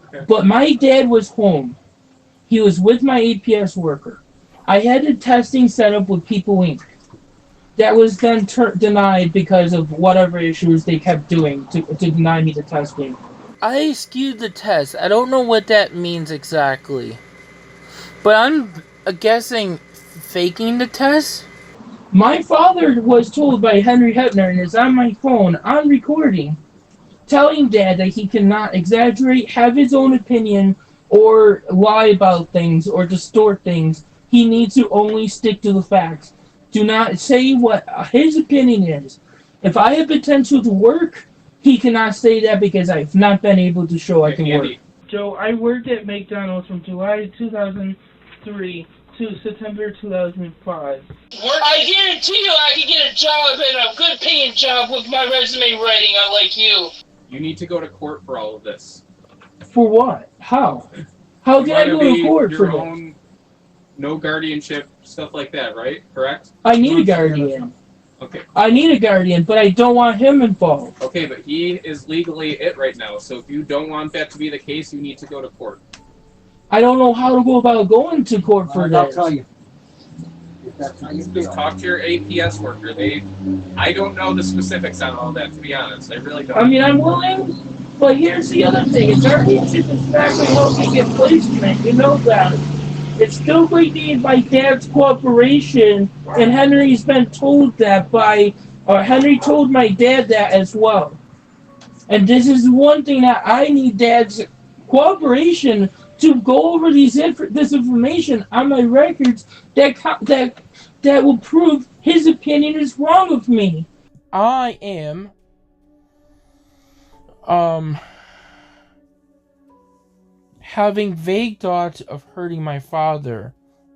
Okay. But my dad was home. He was with my APS worker. I had the testing set up with People Inc. That was then denied because of whatever issues they kept doing to deny me the testing. I skewed the test. I don't know what that means exactly. But I'm guessing faking the test? My father was told by Henry Hebner, and it's on my phone, on recording, telling Dad that he cannot exaggerate, have his own opinion, or lie about things or distort things. He needs to only stick to the facts. Do not say what his opinion is. If I have potential to work, he cannot say that because I've not been able to show I can work. Joe, I worked at McDonald's from July 2003 to September 2005. I guarantee you I can get a job and a good paying job with my resume writing unlike you. You need to go to court for all of this. For what? How? How You can I wanna go be to court for your this? own, no guardianship, stuff like that, right? Correct? I need a guardian. Okay. I need a guardian, but I don't want him involved. Okay, but he is legally it right now, so if you don't want that to be the case, you need to go to court. I don't know how to go about going to court for I'll this. tell you. If that's how you Just feel. talk to your APS worker. I don't know the specifics on all that, to be honest. I really don't. I mean, I'm willing, but here's the other thing. It's already to the fact that help me get placement. You know that. It's still going to need my dad's cooperation, and Henry's been told that Henry told my dad that as well. And this is one thing that I need Dad's cooperation to go over this information on my records that will prove his opinion is wrong of me. I am having vague thoughts of hurting my father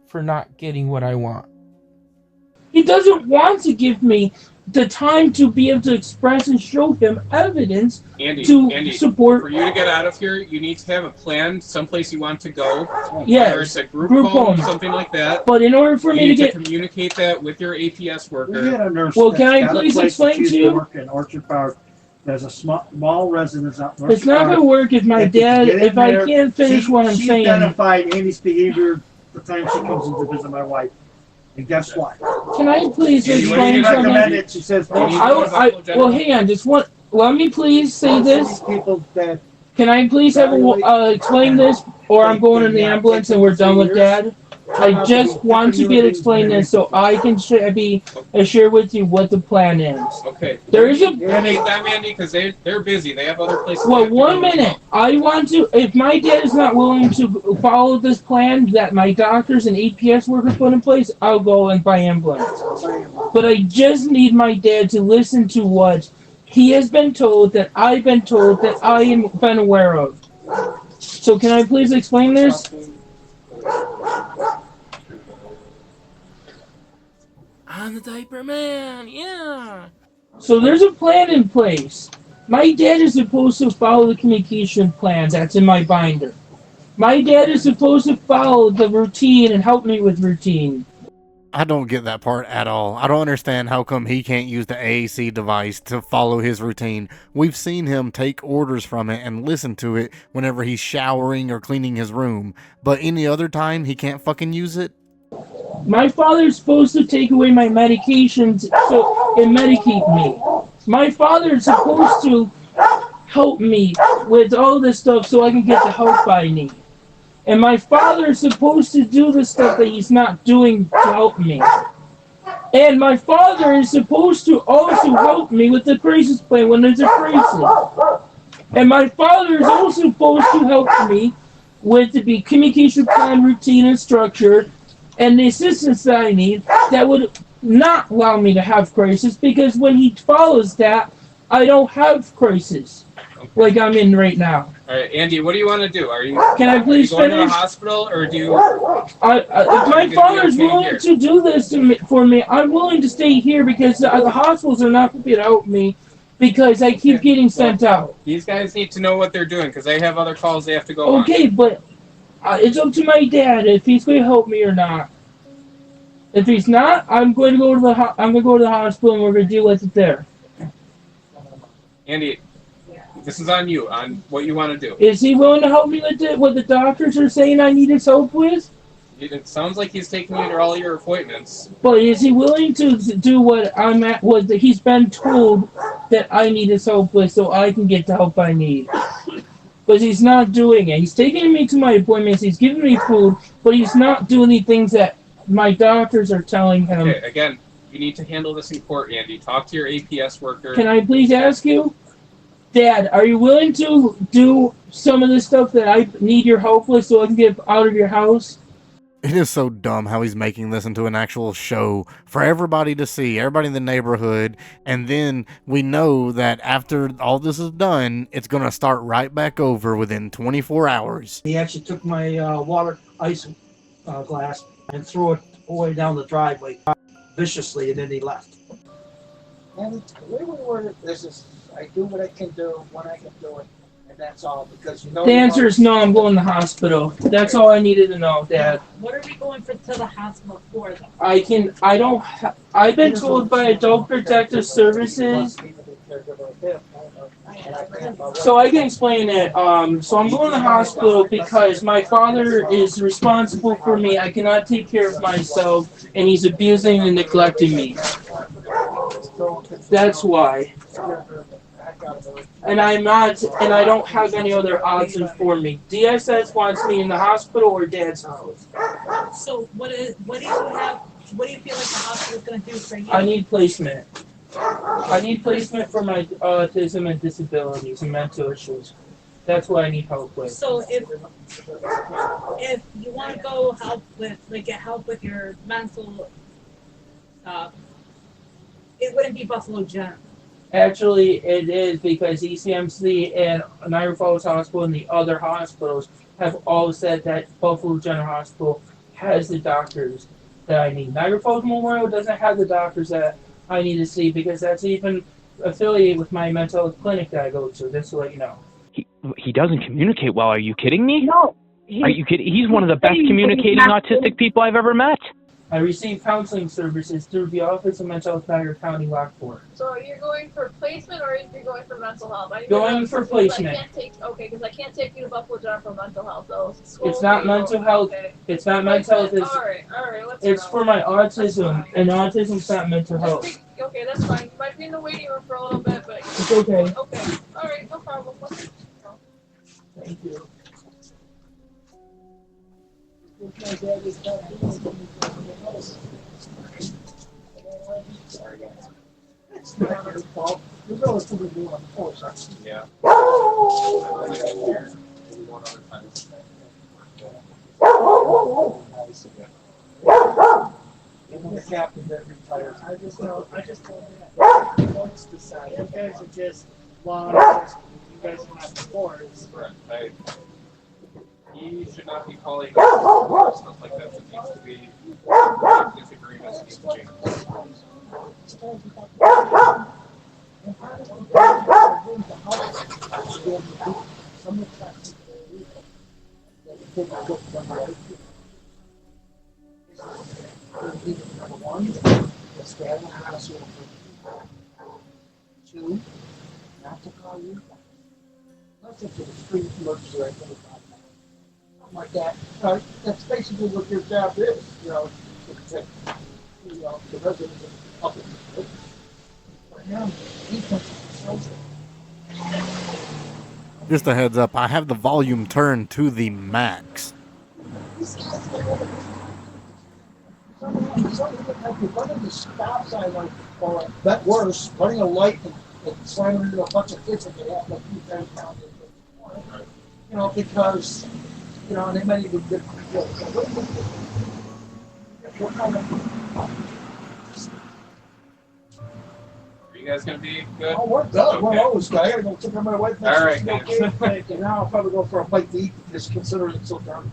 for not getting what I want. He doesn't want to give me the time to be able to express and show him evidence Andy, support. For you to get out of here, you need to have a plan, someplace you want to go. Yes, Whether it's a group home. something like that. But in order for you me need to get communicate that with your APS worker. We had a nurse Well, that's can I got a please place explain that to you? Work in Orchard Park. There's a small residence out in Orchard It's not Park. going to work if my If you dad, get in if I there, can't finish what I'm she saying. identified Andy's behavior the time she comes in to visit my wife. And guess what? Can I please explain recommend something? it. She says, Well, hang on, just one. Let me please say this. People that Can I please have explain this, or I'm going in the ambulance and we're done with Dad? I just want to be able to explain this so I can share with you what the plan is. Okay. There is a. Need them, Andy, because they're busy. They have other places. Well, 1 minute. I want to. If my dad is not willing to follow this plan that my doctors and APS workers put in place, I'll go and buy ambulance. But I just need my dad to listen to what he has been told, that I've been told, that I am been aware of. So can I please explain this? I'm the diaper man, yeah. So there's a plan in place. My dad is supposed to follow the communication plan that's in my binder. My dad is supposed to follow the routine and help me with routine. I don't get that part at all. I don't understand how come he can't use the AAC device to follow his routine. We've seen him take orders from it and listen to it whenever he's showering or cleaning his room. But any other time, he can't fucking use it? My father's supposed to take away my medications and medicate me. My father is supposed to help me with all this stuff so I can get the help I need. And my father is supposed to do the stuff that he's not doing to help me. And my father is supposed to also help me with the crisis plan when there's a crisis. And my father is also supposed to help me with the communication plan, routine, and structure, and the assistance that I need that would not allow me to have crisis, because when he follows that, I don't have crisis like I'm in right now. All right, Andy, what do you want to do? Can I please going to finish? the hospital, or do you? If my father's willing to do this for me, I'm willing to stay here because the hospitals are not going to be able to help me because I keep getting sent out. These guys need to know what they're doing because they have other calls they have to go on. Okay, but it's up to my dad if he's going to help me or not. If he's not, I'm going to go to the hospital and we're going to deal with it there. Andy, this is on you, on what you want to do. Is he willing to help me with what the doctors are saying I need his help with? It sounds like he's taking you to all your appointments. But is he willing to do what I'm at? What he's been told that I need his help with, so I can get the help I need? But he's not doing it. He's taking me to my appointments. He's giving me food, but he's not doing the things that my doctors are telling him. Okay, again, you need to handle this in court, Andy. Talk to your APS worker. Can I please ask you? Dad, are you willing to do some of the stuff that I need your help with so I can get out of your house? It is so dumb how he's making this into an actual show for everybody to see, everybody in the neighborhood, and then we know that after all this is done, it's going to start right back over within 24 hours. He actually took my water ice glass and threw it all the way down the driveway viciously, and then he left. And the way we word this is, I do what I can do when I can do it, and that's all. Because you know. The answer is no. I'm going to the hospital. That's all I needed to know, Dad. What are we going to the hospital for, though? I've been told by Adult Protective Services. So I can explain it. So I'm going to the hospital because my father is responsible for me. I cannot take care of myself, and he's abusing and neglecting me. That's why. And I'm not, and I don't have any other options for me. DSS wants me in the hospital or Dad's house. So what do you feel like the hospital is going to do for you? I need placement. I need placement for my autism and disabilities and mental issues. That's what I need help with. So if you want to go help with, like, get help with your mental stuff, it wouldn't be Buffalo General. Actually, it is because ECMC and Niagara Falls Hospital and the other hospitals have all said that Buffalo General Hospital has the doctors that I need. Niagara Falls Memorial doesn't have the doctors that I need to see because that's even affiliated with my mental health clinic that I go to, just to let you know. He doesn't communicate well. Are you kidding me? No. Are you kidding? He's one of the best communicating autistic people I've ever met. I receive counseling services through the Office of Mental Health, Niagara County, Lockport. So you're going for placement or you're going for mental health? Going for placement. Because I can't take you to Buffalo General for mental health, though. It's not mental health. Okay. It's not mental health. All right. It's for my autism, and autism's not mental health. Okay, that's fine. You might be in the waiting room for a little bit, but... It's okay. Okay. All right, no problem. Thank you. It's not your fault. You're relatively new on the force, aren't you? Yeah. Even the captain that retired. I just told you that. It's decided. You guys are just law enforcement. You guys are not the force. Right. He should not be calling stuff like that. It needs to be disagreements need to change. Two, not to call you. Not to street emergency or anything like that. That's basically what your job is, you know, to protect, the residents of the public. But now, Just a heads up, I have the volume turned to the max. Running the stop sign or that worse, running a light and slamming into a bunch of kids that they have like 2 times down there. You know, because, they might even get killed. Are you guys gonna be good? Oh, we're good. Okay. We're always good. I gotta go take care of my wife. All right, guys. And now I'll probably go for a bite to eat, just considering it's so dark.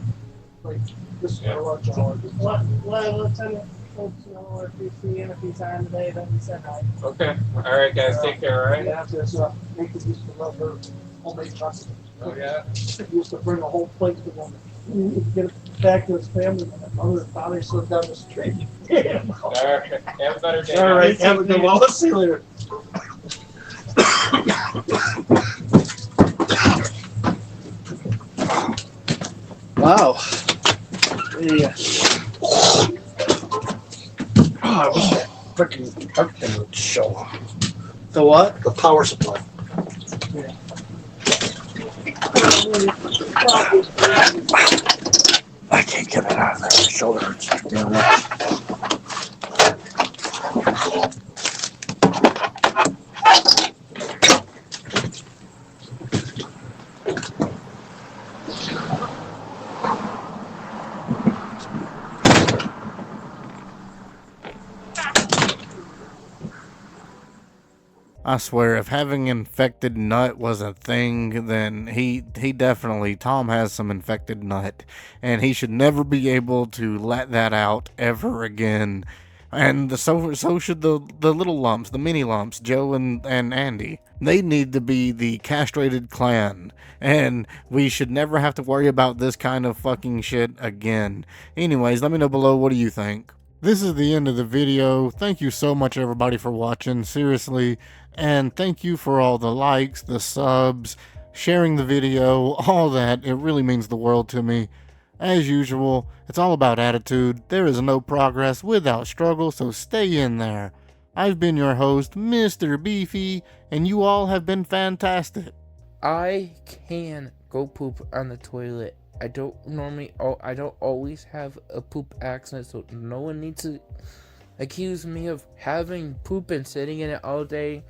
Like, this is our lunch hour. Let's send folks know if you see him, if he's on today, then we said hi. Okay. All right, guys. Take care. All right. Yeah, that's Nathan used to love her homemade pasta. Oh yeah. He used to bring a whole plate to them. He'd get it back to his family when the mother and father lived down the street. All right. Have a better day. All right. Have a good one. Let's see you later. Wow. Yeah. Oh, I wish that freaking everything would show. The what? The power supply. Yeah. I can't get it out of there. My shoulder hurts. Damn right. I swear, if having infected nut was a thing, then he definitely, Tom has some infected nut, and he should never be able to let that out ever again. And so should the little lumps, the mini lumps, Joe and Andy. They need to be the castrated clan, and we should never have to worry about this kind of fucking shit again. Anyways, let me know below, what do you think? This is the end of the video. Thank you so much, everybody, for watching, seriously. And thank you for all the likes, the subs, sharing the video, all that. It really means the world to me. As usual, it's all about attitude. There is no progress without struggle, so stay in there. I've been your host, Mr. Beefy, and you all have been fantastic. I can go poop on the toilet. I don't always have a poop accident, so no one needs to accuse me of having poop and sitting in it all day.